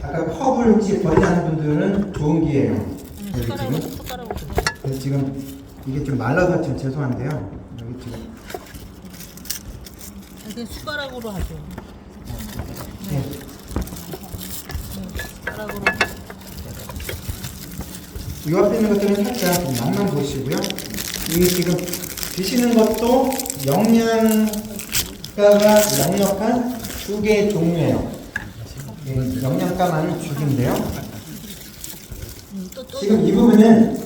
아까 컵을 혹시 버리자는 분들은 좋은 기회예요. 여기 지금. 그래서 지금 이게 좀 말라서 좀 죄송한데요. 여기 지금
이게 숟가락으로 하죠.
네.
숟가락으로.
이 앞에 있는 것들은 살짝 맛만 보시고요. 이게 지금 드시는 것도 영양가가 넉넉한 두 개의 종류예요. 예, 영양가 많은 죽인데요. 지금 이 부분은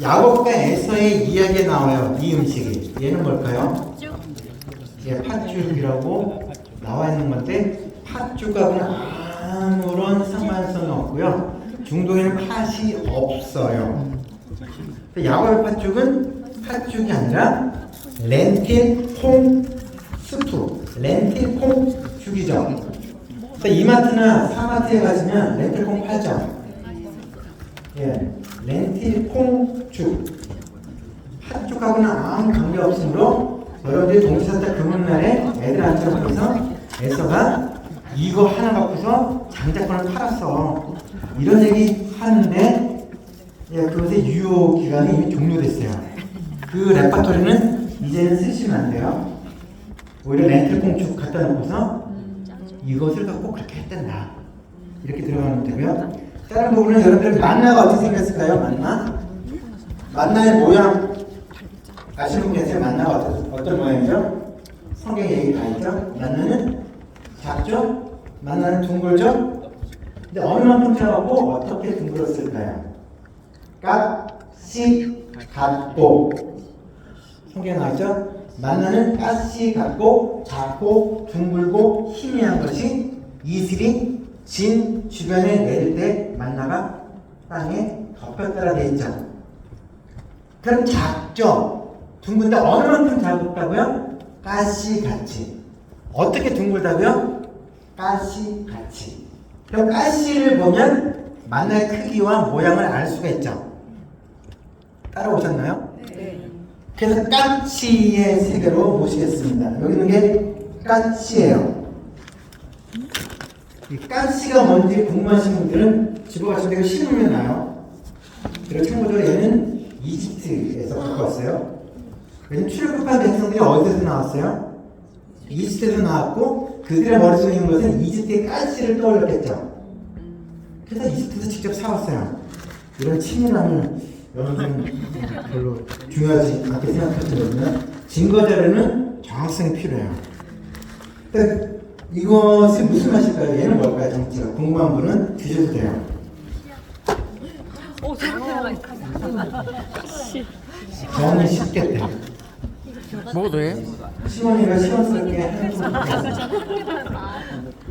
야곱과 에서의 이야기에 나와요. 이 음식이. 얘는 뭘까요? 예, 팥죽이라고 나와 있는 건데 팥죽하고는 아무런 상관성이 없고요. 중동에는 팥이 없어요. 야곱의 팥죽은 팥죽이 아니라 렌틸 콩 스프, 렌틸 콩 죽이죠. 이마트나 사마트에 가시면 렌틸 콩 팔죠. 예, 렌틸 콩 죽. 팥죽하고는 아무 관계 없으므로 여러분들이 동시사자 금요일날에 애들 앉혀서 에서가 이거 하나 갖고서 장작권을 팔았어. 이런 얘기 하는데 예, 그것의 유효 기간이 이미 종료됐어요. 그 레파토리는 이제는 쓰시면 안 돼요. 오히려 렌틸 콩죽 갖다 놓고서 이것을 갖고 그렇게 했단다. 이렇게 들어가면 되고요. 다른 부분은 여러분들 만나가 어떻게 생겼을까요? 만나의 모양 아시는 분 계세요? 만나가 어떤 모양이죠? 성경에 얘기 다 있죠? 만나는 작죠? 만나는 둥글죠? 근데 어느 만큼 작고 어떻게 둥글었을까요? 가시 같고 성경에 나왔죠? 만나는 가시 같고 작고 둥글고 희미한 것이 이슬이 진 주변에 내릴 때 만나가 땅에 덮였다라 되어 있죠. 그럼 작죠? 둥근데 어느 만큼 작았다고요? 가시같이. 어떻게 둥글다고요? 가시같이. 그럼 가시를 보면 만나의 크기와 모양을 알 수가 있죠. 따라오셨나요? 네. 그래서 까치의 세계로 모시겠습니다. 여기 있는 게 까치예요. 이 까치가 뭔지 궁금하신 분들은 집어가시면 되고 심으면 나요. 그리고 참고적으로 얘는 이집트에서 갖고 왔어요. 왜냐면 출애굽한 백성들이 어디서 나왔어요? 이집트에서 나왔고 그들의 머릿속에 있는 것은 이집트의 까치를 떠올렸겠죠. 그래서 이집트에서 직접 사왔어요. 이런 친밀함을 여러분은 별로 중요하지 않게 생각하시거든요. 증거자료는 정확성이 필요해요. 이것이 무슨 맛일까요? 얘는 뭘까요? 정치가 궁금한 분은 드셔도 돼요. 저는 쉽겠대.
먹어도 해?
시원이가 시원스럽게 하는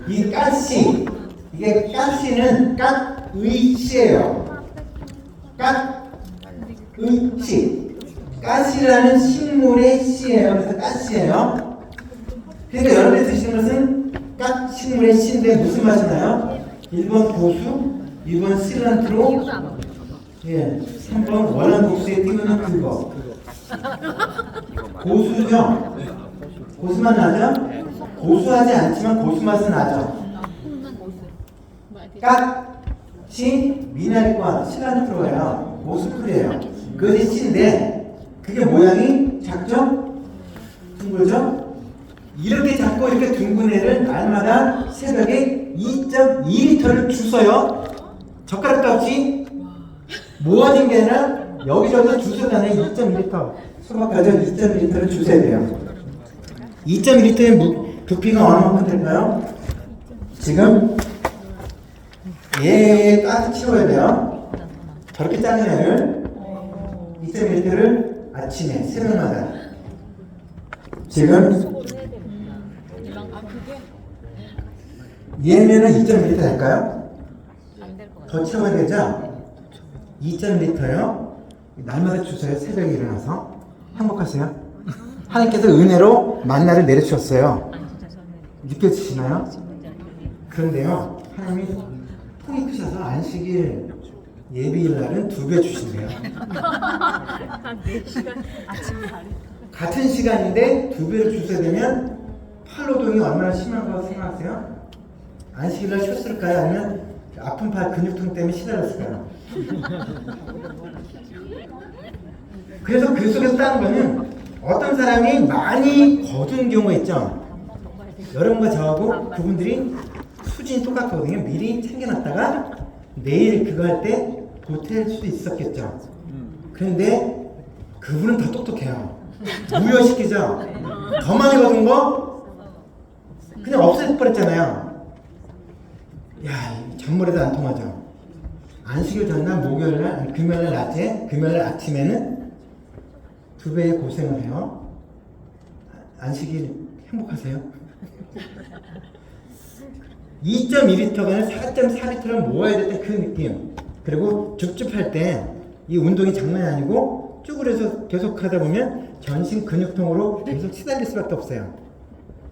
이 가시, 이게 가시는 깍의씨예요. 깍의씨. 가시라는 식물의 씨예요. 그래서 가시예요. 그러니까 여러분이 드시는 것은 깍 식물의 씨인데 무슨 맛이 나요? 1번 고수, 2번 실란트로, 예, 3번 월남국수에 띄우는 그거. 고수죠? 고수맛 나죠? 고수하지 않지만 고수맛은 나죠? 깍이 미나리과 실란트로예요. 고수풀이에요. 그것이 씨인데 그게 모양이 작죠? 둥글죠? 이렇게 작고 이렇게 둥근 애를 날마다 새벽에 2.2리터를 주워요. 젓가락도 없이 모아진 게 아니라 여기저기서 주워다네. 2.2리터 수박 가져 2.2리터를 주셔야 돼요. 2.2리터의 부피가 얼마만큼 될까요? 지금 얘 가득 채워야 돼요. 저렇게 작은 애를 2.1리터를 아침에 새벽마다 지금 얘면은 2.1리터 될까요? 더 채워야 되죠? 2.1리터요. 날마다 주세요. 새벽에 일어나서 행복하세요. 하나님께서 은혜로 만나를 내려주셨어요. 느껴지시나요? 그런데요, 하나님이 통이 크셔서 안식일 예비일 날은 2배 주신대요.
한 4시간 아침 발에.
같은 시간인데 2배를 주셔야 되면 팔노동이 얼마나 심한 거 생각하세요? 안식일 날 쉬었을까요? 아니면 아픈 팔 근육통 때문에 시달렸을까요? 그래서 그 속에서 따는 거는 어떤 사람이 많이 거둔 경우가 있죠. 여러분과 저하고 그분들이 수준이 똑같거든요. 미리 챙겨놨다가 내일 그거 할 때 보탤 수도 있었겠죠. 그런데 그분은 더 똑똑해요. 무효시키죠. 더 많이 거둔 거 그냥 없애버렸잖아요. 야, 잔머리도 안 통하죠. 안식일 전날, 목요일날, 금요일날 낮에, 금요일날 아침에는 2배의 고생을 해요. 안식일 행복하세요? 2.2리터가 4.4리터를 모아야 될 때 그 느낌. 그리고 줍줍할 때 이 운동이 장난이 아니고 쭈그려서 계속 하다 보면 전신 근육통으로 계속 시달릴 수밖에 없어요.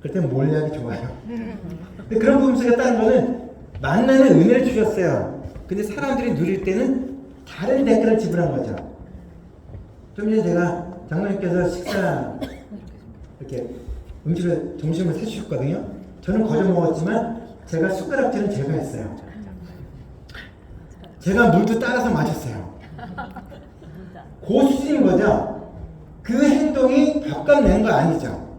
그럴 땐 몰약이 좋아요. 근데 그런 부분 속에 따른 거는 만나는 은혜를 주셨어요. 근데 사람들이 누릴 때는 다른 대가를 지불한 거죠. 좀 전에 제가 장로님께서 식사 이렇게 음식을 점심을 사주셨거든요. 저는 거저 먹었지만 제가 숟가락질은 제가 했어요. 제가 물도 따라서 마셨어요. 그 수준인 거죠. 그 행동이 밥값 내는 거 아니죠.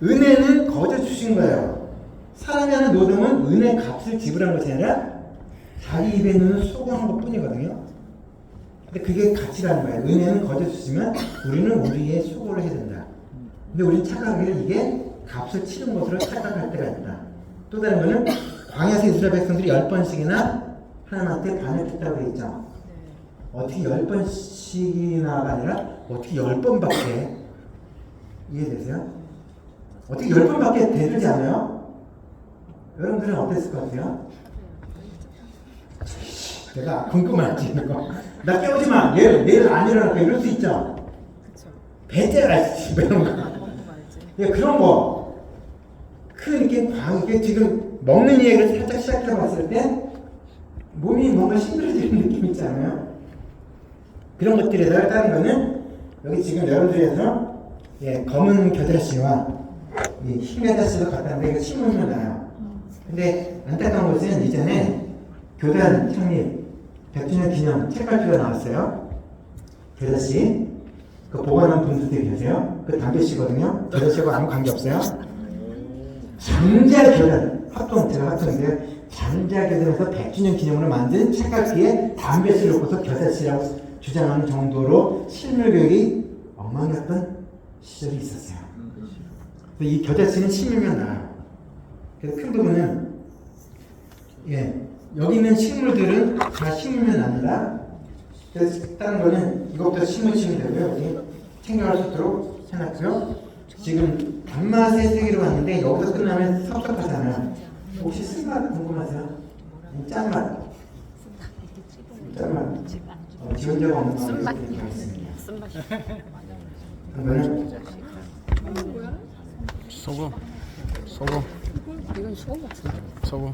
은혜는 거저 주신 거예요. 사람이 하는 노동은 은혜 값을 지불한 것이 아니라 자기 입에 있는 수고한 것 뿐이거든요. 근데 그게 가치라는 거예요. 은혜는 거저 주시면 우리는 우리의 수고를 해야 된다. 근데 우리는 착각하기를 이게 값을 치른 것으로 착각할 때가 있다. 또 다른 거는 광야에서 이스라엘 백성들이 10번씩이나 하나님한테 반역했다고 되어 있죠. 어떻게 10번씩이나가 아니라 어떻게 10번밖에 이해되세요? 어떻게 10번밖에 되지 않아요? 여러분들은 어땠을 것 같아요? 내가 궁금한 지는 거. 나 깨우지 마. 내일 안 일어날 거야. 이럴 수 있죠. 배째라 이런 거. 예, 그런 거. 이렇게 이게 지금 먹는 얘기를 살짝 시작해 봤을 때 몸이 뭔가 힘들어지는 느낌 있지 않아요? 그런 것들에다가 다른 거는 여기 지금 여러분들에서 예, 검은 겨자씨와 흰 겨자씨도 갖다는데 이거 심으면 나요. 근데 안타까운 것은 이전에 교단 창립 100주년 기념 책갈피가 나왔어요. 겨자씨 그 보관한 분들이 계세요. 그 담배씨거든요. 겨자씨하고 아무 관계 없어요. 장자교단 합동 제가 합동인데요. 장자교단에서 100주년 기념으로 만든 책갈피에 담배씨를 놓고서 겨자씨라고 주장하는 정도로 실물교육이 엉망이었던 시절이 있었어요. 이 겨자씨는 심으면 나아요. 그래서 큰 부분은 예, 여기 있는 식물들은 다 심으면 납니다. 그래서 다른 거는 이것부터 심으시면 되고요. 여기 챙겨갈 수 있도록 해놨고요. 지금 단맛의 세계로 왔는데 여기서 끝나면 섭섭하잖아요. 혹시 쓴맛 궁금하세요? 짠맛. 짠맛. 지원자가 없는 방법이 있습니다. 그러면
소금.
이건 소금 같은데.
소금.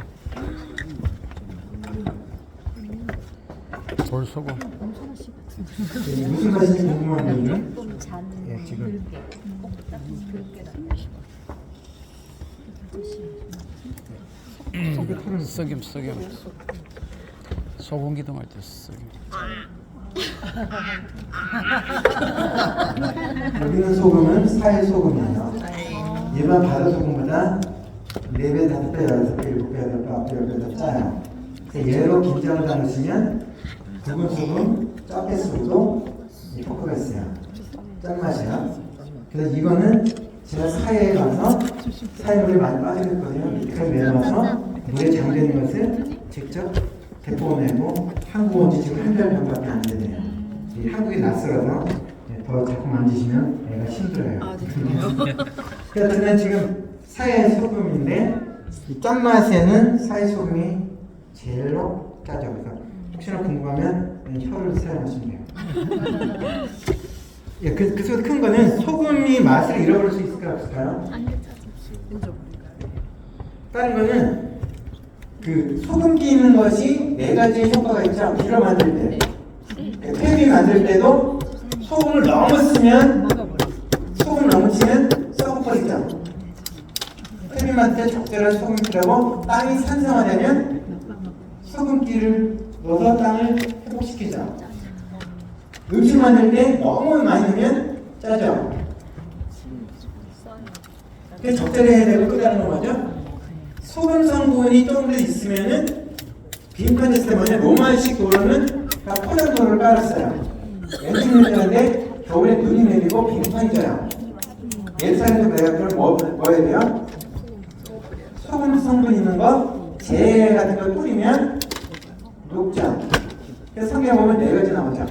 돌소금.
무슨 맛인지 궁금한 분들은 예, 지금
썩임. 소금 기둥할 때 썩임.
여기는 소금은 사의 소금이에요. 일반 바다 소금보다 4배, 5배, 6배, 7배, 8배, 9배 더 짜요. 얘로 김장을 담으시면 굵은 소금, 적게 쓰고도 효과가 있어요. 짠맛이야. 그래서 이거는 제가 사회에 가서 사회물이 많이 빠져있거든요. 밑에 내려와서 물에 잠기는 것을 직접 대포내고 한국 온지 지금 한 달 정도밖에 안 되네요. 이 한국이 낯설어서 더 자꾸 만지시면 애가 힘들어요. 그래서 저는 지금 사회 소금인데 이 짠맛에는 사회 소금이 제일로 짜죠. 그래서 혹시나 궁금하면 혀를 사용하시면 돼요. 예, 그 속에서 큰 거는 소금이 맛을 잃어버릴 수 있을까요? 없을까요? 다른 거는
그 소금 끼는 것이 네 가지 효과가 있죠. 비를 만들 때, 탭이 만들 때도 소금을 너무 쓰면 소금을 너무 치면 썩어버리죠. 탭이 만들 때 적절한 소금이 필요하고 땅이 산성화되면 소금기를 넣어서 땅을 회복시키죠. 음식 만들 때 너무 많이 넣으면 짜죠. 그게 적절히 해야 되고 또 다른 건 뭐죠? 소금 성분이 조금 더 있으면은 빈칸했을 때만에 로마식 도로는 다 포장도로를 깔았어요. 엔진 내리는데 겨울에 눈이 내리고 빈칸이 져요. 예산에서 내가 그걸 뭐 해야 돼요? 소금 성분 있는 거, 재 같은 걸 뿌리면 녹죠. 그래서 성경 보면 네 가지 나오죠.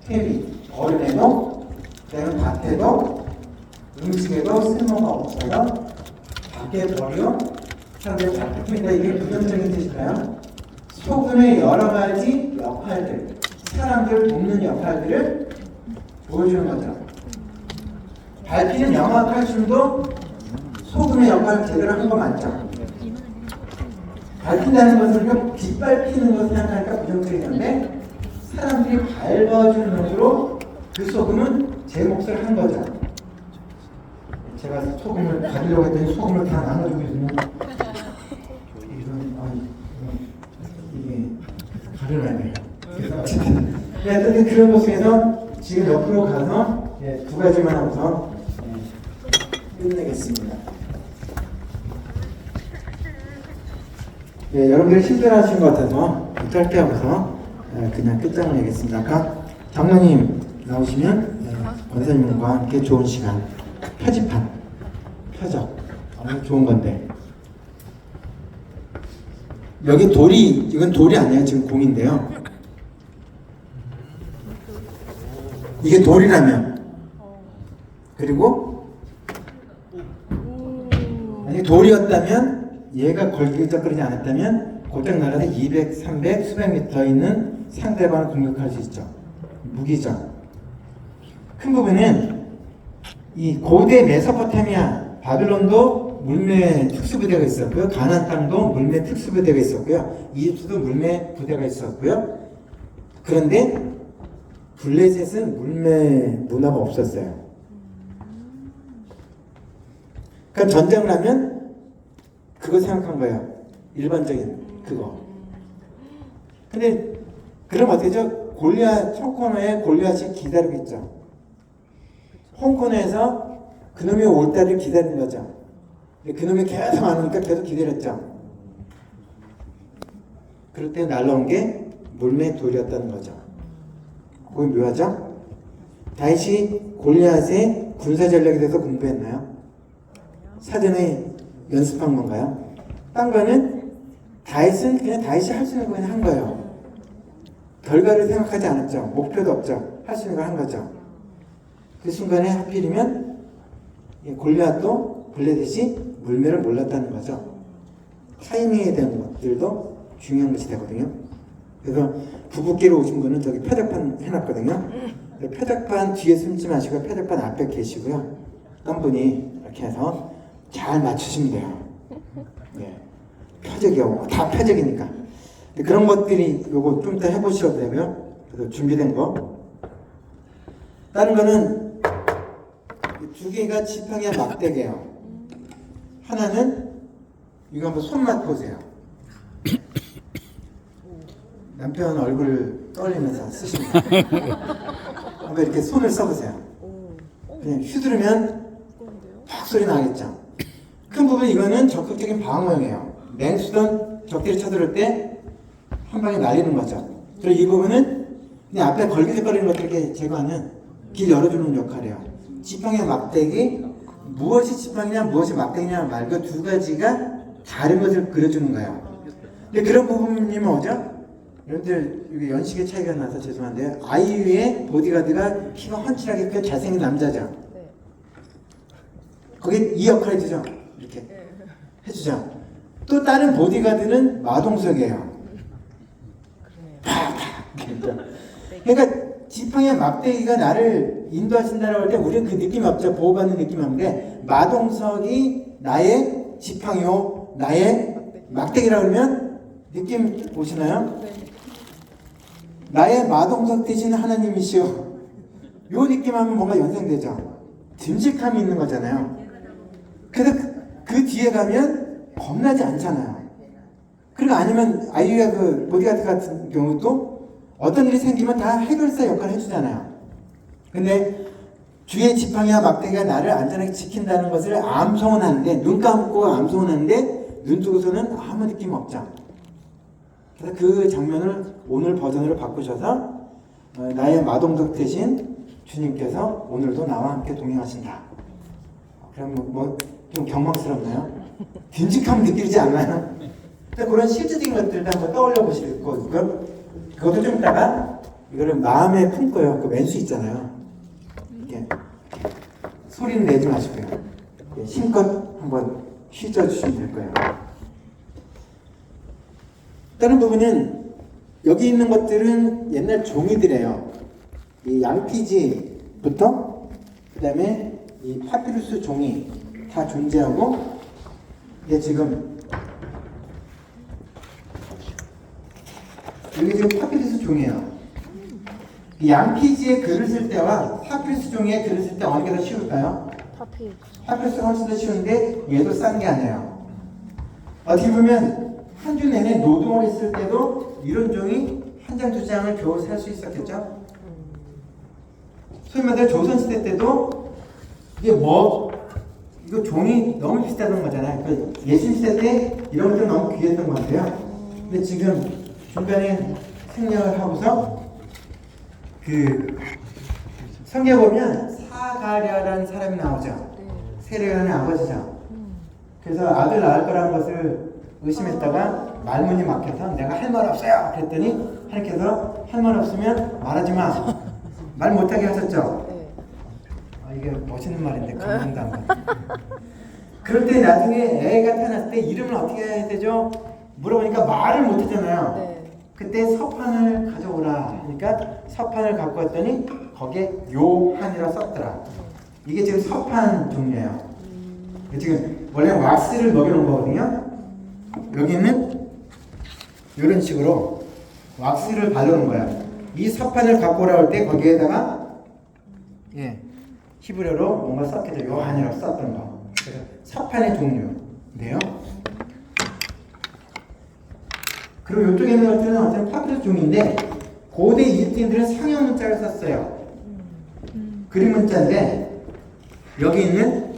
탭이 얼음에도, 그다음에 밭에도, 음식에도 쓸모가 없어요. 밖에 버려 사람들이 밭에 뿌린다. 이게 부정적인 뜻일까요? 소금의 여러 가지 역할들, 사람들 돕는 역할들을 보여주는 거죠. 밟히는 영화 칼슘도 소금의 역할을 제대로 한 거 맞죠? 밟힌다는 것은 빗밟히는 것을 생각하니까 부정적인 건데 사람들이 밟아주는 것으로 그 소금은 제 몫을 한 거죠. 제가 소금을 가지려고 했더니 소금을 다 나눠주고 있으면 이게 가려놔야 돼요. 그래서 그런 모습에서 지금 옆으로 가서 두 가지만 하고서 끝내겠습니다. 여러분들이 힘들어하신 것 같아서 짧게 하고서 그냥 끝장을 내겠습니다. 아까 장로님 나오시면 권사님과 함께 좋은 시간, 표지판, 표적, 너무 좋은 건데 여기 돌이, 이건 돌이 아니에요. 지금 공인데요. 이게 돌이라면, 그리고 만약에 돌이었다면 얘가 걸기적거리지 않았다면 곧장 날아서 200, 300, 수백 미터 있는 상대방을 공격할 수 있죠. 무기죠. 큰 부분은 이 고대 메소포타미아, 바빌론도 물매 특수부대가 있었고요. 가나안 땅도 물매 특수부대가 있었고요. 이집트도 물매 부대가 있었고요. 그런데 블레셋은 물매 문화가 없었어요. 그러니까 전쟁을 하면 그거 생각한 거예요. 일반적인 그거. 근데 그럼 어떻게 되죠? 골리앗, 홈코너에 골리앗이 기다리고 있죠. 홈코너에서 그놈이 올 때를 기다리는 거죠. 근데 그놈이 계속 안 오니까 계속 기다렸죠. 그럴 때 날라온 게 물매 돌이었다는 거죠. 그게 묘하죠? 다윗이 골리앗의 군사 전략에 대해서 공부했나요? 사전에 연습한 건가요? 딴 거는 다윗은 그냥 다윗이 할 수 있는 거 그냥 한 거예요. 결과를 생각하지 않았죠. 목표도 없죠. 할 수 있는 걸 한 거죠. 그 순간에 하필이면 골리앗도 블레셋이 물매를 몰랐다는 거죠. 타이밍에 대한 것들도 중요한 것이 되거든요. 그래서 부부끼리 오신 분은 저기 표적판 해놨거든요. 표적판 뒤에 숨지 마시고 표적판 앞에 계시고요. 한 분이 이렇게 해서 잘 맞추시면 돼요. 예. 표적이요. 다 표적이니까. 그런 것들이 요거 좀 더 해보셔도 되고요. 그래서 준비된 거. 다른 거는 두 개가 지팡이와 막대기예요. 하나는 이거 한번 손맛 보세요. 남편 얼굴 떨리면서 쓰시면 한번 이렇게 손을 써보세요. 그냥 휘두르면 팍 소리 나겠죠. 큰 부분 이거는 적극적인 방어용이에요. 맹수든 적들이 쳐들을 때 한 방에 날리는 거죠. 그리고 이 부분은 그냥 앞에 걸기적거리는 것들 이렇게 제거하는 길 열어주는 역할이에요. 지팡이와 막대기, 무엇이 지팡이냐 무엇이 막대기냐 말고 두 가지가 다른 것을 그려주는 거예요. 근데 그런 부분이 뭐죠? 여러분들 이게 연식의 차이가 나서 죄송한데요. 아이유의 보디가드가 키가 훤칠하게 큰 잘생긴 남자죠. 거기 이 역할을 해주죠. 이렇게 해주죠. 또 다른 보디가드는 마동석이에요. 그러니까 지팡이와 막대기가 나를 인도하신다고 할 때 우리는 그 느낌이 없죠. 보호받는 느낌이 없는데 마동석이 나의 지팡이요, 나의 막대기라 그러면 느낌 오시나요? 나의 마동석 대신 하나님이시오. 요 느낌하면 뭔가 연상되죠. 듬직함이 있는 거잖아요. 그래서 그 뒤에 가면 겁나지 않잖아요. 그리고 아니면 아이유의 그 보디가드 같은 경우도 어떤 일이 생기면 다 해결사 역할을 해주잖아요. 근데 주의 지팡이와 막대기가 나를 안전하게 지킨다는 것을 암송은 하는데, 눈 감고 암송은 하는데 눈 뜨고서는 아무 느낌 없죠. 그래서 그 장면을 오늘 버전으로 바꾸셔서 나의 마동석 대신 주님께서 오늘도 나와 함께 동행하신다. 그럼 뭐 좀 경망스럽나요? 듬직함 느끼지 않나요? 그런 실질적인 것들도 한번 떠올려 보실 거고요. 그것도 좀 이따가 이거를 마음에 품고요. 그 맨수 있잖아요. 이렇게 소리는 내지 마시고요. 힘껏 한번 휘저 주시면 될 거예요. 다른 부분은 여기 있는 것들은 옛날 종이들이에요. 이 양피지부터 그 다음에 이 파피루스 종이 다 존재하고, 이게 지금 여기 지금 파피루스 종이에요. 이 양피지에 글을 쓸 때와 파피루스 종이에 글을 쓸 때 어느 게 더 쉬울까요? 파피루스가 훨씬 더 쉬운데 얘도 싼 게 아니에요. 어떻게 보면 한 주 내내 노동을 했을 때도 이런 종이 한 장 두 장을 겨우 살 수 있었겠죠? 소위 말해 조선시대 때도 이게 이거 종이 너무 비싸던 거잖아요. 그러니까 예술시대 때 이런 것들 너무 귀했던 것 같아요. 근데 지금 중간에 생략을 하고서 그 성경에 보면 사가랴라는 사람이 나오죠. 세례요한의 아버지죠. 그래서 아들 낳을 거라는 것을 의심했다가 말문이 막혀서 내가 할 말 없어요 그랬더니 하나님께서 할 말 없으면 말하지 마, 말 못하게 하셨죠. 이게 멋있는 말인데 감동도 안 받네. 그럴 때 나중에 애가 태어났을 때 이름을 어떻게 해야 되죠? 물어보니까 말을 못했잖아요. 그때 서판을 가져오라 하니까 서판을 갖고 왔더니 거기에 요한이라 썼더라. 이게 지금 서판 종류예요. 지금 원래 왁스를 먹여놓은 거거든요. 여기는 이런 식으로 왁스를 발라놓은 거야. 이 서판을 갖고 오라 할 때 거기에다가 히브리어로 뭔가 썼겠죠. 요한이라고 썼던 거. 그래서 서판의 종류인데요. 그리고 이쪽에 있는 것들은 어떤 파피루스 종인데, 고대 이집트인들은 상형 문자를 썼어요. 그림 문자인데 여기 있는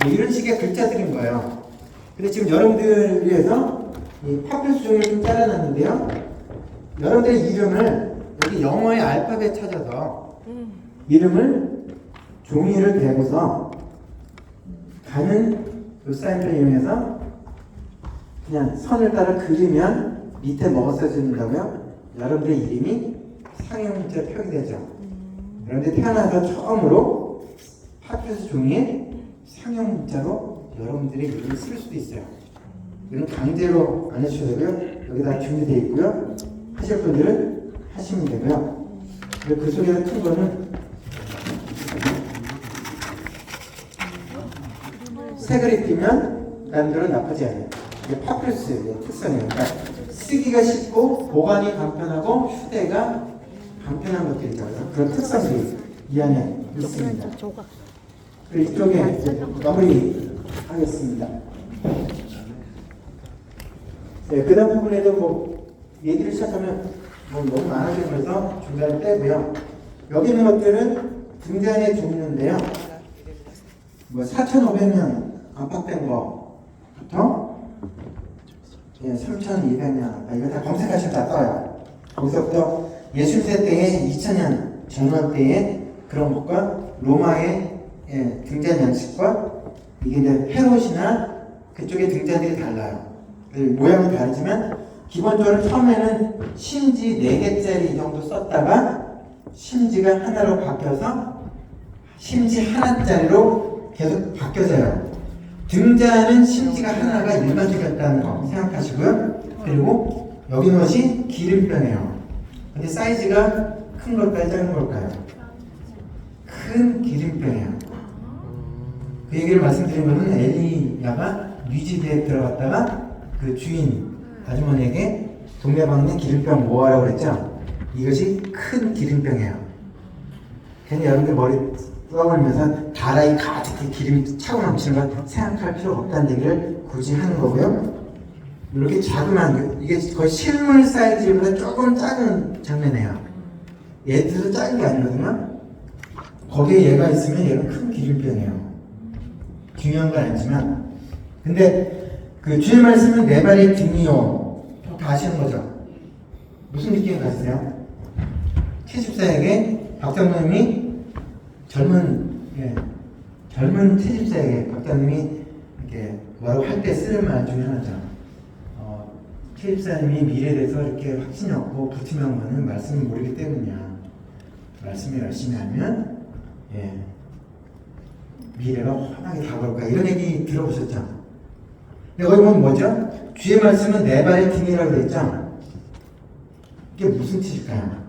이런 식의 글자들인 거예요. 근데 지금 여러분들 위해서 이 파피루스 종이를 좀 잘라놨는데요. 여러분들의 이름을 여기 영어의 알파벳 찾아서 이름을 종이를 대고서 가는 이 사인펜을 이용해서 그냥 선을 따라 그리면 밑에 뭐가 써진다고요? 여러분들의 이름이 상형 문자로 표기되죠. 여러분들이 태어나서 처음으로 파피루스 종이에 상형 문자로 여러분들의 이름을 쓸 수도 있어요. 이건 강제로 안 해주셔도 되고요. 여기다 준비되어 있고요. 하실 분들은 하시면 되고요. 그 속에서 큰 거는 색을 입히면 남들은 나쁘지 않아요. 이게 파피루스의 특성이에요. 그러니까 쓰기가 쉽고 보관이 간편하고 휴대가 간편한 것들이죠. 그런 특성들이 이 안에 있습니다. 그리고 이쪽에 마무리 하겠습니다. 그 다음 부분에도 뭐 얘기를 시작하면 너무 많아지면서 중간에 빼고요. 여기 있는 것들은 등잔의 종류인데요. 4,500년 안팎된 거부터 3,200년, 이거 다 검색하시면 다 떠요. 거기서부터 예술세 때의 2000년 전원 때의 그런 것과 로마의 등잔 양식과 이게 이제 헤롯이나 그쪽의 등잔들이 달라요. 모양은 다르지만 기본적으로 처음에는 심지 4개짜리 정도 썼다가 심지가 하나로 바뀌어서 심지 하나짜리로 계속 바뀌어져요. 등잔은 심지가 하나가 일반적이었다는 거 생각하시고요. 그리고 여기 있는 것이 기름병이에요. 근데 사이즈가 큰 걸까요? 작은 걸까요? 큰 기름병이에요. 그 얘기를 말씀드린 거는 엘리야가
네 집에 들어갔다가 그 주인 아주머니에게 동네방네 기름병 모아라고 그랬죠. 이것이 큰 기름병이에요. 괜히 여러분들 머리 떠올리면서 다라이 가득히 기름이 차고 넘치는 걸 생각할 필요가 없다는 얘기를 굳이 하는 거고요. 이렇게 자그마한 이게 거의 실물 사이즈보다 조금 작은 장면이에요. 얘들도 작은 게 아니거든요. 거기에 얘가 있으면 얘는 큰 기름병이에요. 중요한 건 아니지만, 근데 그 주의 말씀은 내 발의 등이요. 다 아시는 거죠? 무슨 느낌이 가세요? 채집사에게 박장님이 젊은 채집사에게 박장님이 이렇게 뭐라고 할 때 쓰는 말 중에 하나죠. 채집사님이 미래에 대해서 이렇게 확신이 없고 불투명한 거는 말씀을 모르기 때문이야. 말씀을 열심히 하면 미래가 환하게 다가올 거야. 이런 얘기 들어보셨죠? 근데 거기 보면 뭐죠? 주의 말씀은 내 발의 등이라고 되어 있죠? 이게 무슨 뜻일까요?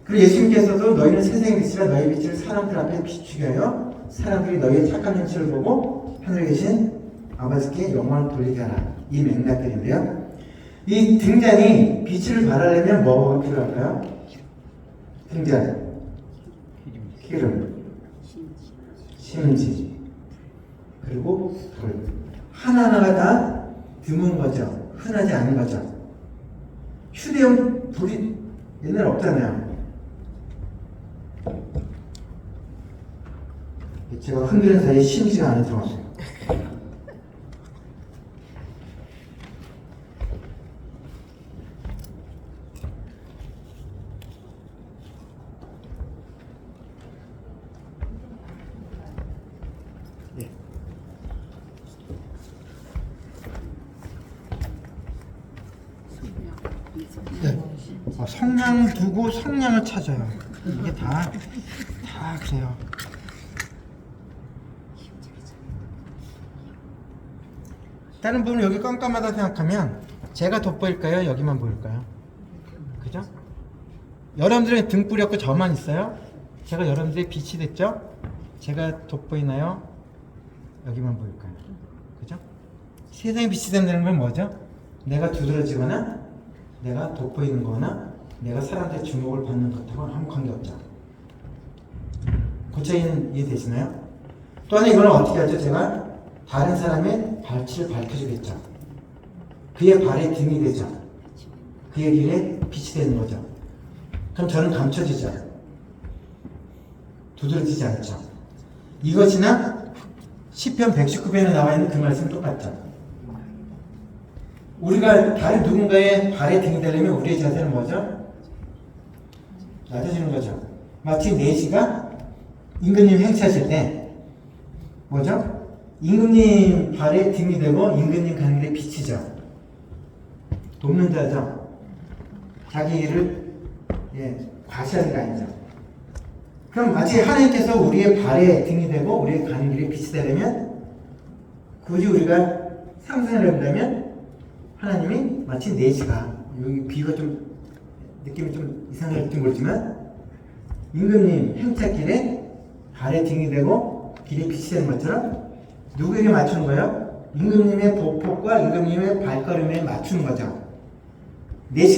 그리고 예수님께서도 너희는 세상의 빛이라 너희 빛을 사람들 앞에 비추게 하여 사람들이 너희의 착한 행실을 보고 하늘에 계신 아버지께 영광을 돌리게 하라. 이 맥락들인데요. 이 등잔이 빛을 발하려면 뭐가 필요할까요? 등잔, 기름, 심지, 그리고 불. 하나하나가 다 드문 거죠. 흔하지 않은 거죠. 휴대용 불이 옛날에 없잖아요. 제가 흔드는 사이에 심지가 안에 들어왔어요. 성냥 두고 성냥을 찾아요. 이게 다 그래요. 다른 분은 여기 깜깜하다 생각하면 제가 돋보일까요? 여기만 보일까요? 그죠? 여러분들의 등불이 없고 저만 있어요? 제가 여러분들의 빛이 됐죠? 제가 돋보이나요? 여기만 보일까요? 그죠? 세상에 빛이 된다는 건 뭐죠? 내가 두드러지거나 내가 돋보이는 거나 내가 사람들의 주목을 받는 것하고는 아무 관계없죠. 그 차이는 이해되시나요? 또 하나 이거는 어떻게 하죠? 제가 다른 사람의 발치를 밝혀주겠죠. 그의 발에 등이 되죠. 그의 길에 빛이 되는 거죠. 그럼 저는 감춰지죠. 두드러지지 않죠. 이것이나 시편 119편에 나와 있는 그 말씀은 똑같죠. 우리가 다른 누군가의 발에 등이 되려면 우리의 자세는 뭐죠? 낮아지는 거죠. 마치 4시가 임금님 행차하실 때 뭐죠? 임금님 발에 등이 되고 임금님 가는 길에 비치죠. 돕는 자죠. 자기 일을 과시하는 게 아니죠. 그럼 마치 하나님께서 우리의 발에 등이 되고 우리의 가는 길에 빛이 되려면 굳이 우리가 상상을 해본다면 하나님이 마치 4시가 여기 비유가 좀 느낌이 좀 이상할지 모르지만 임금님 행차길에 발에 등이 되고 길에 빛이 되는 것처럼 누구에게 맞추는 거예요? 임금님의 보폭과 임금님의 발걸음에 맞추는 거죠. 4시가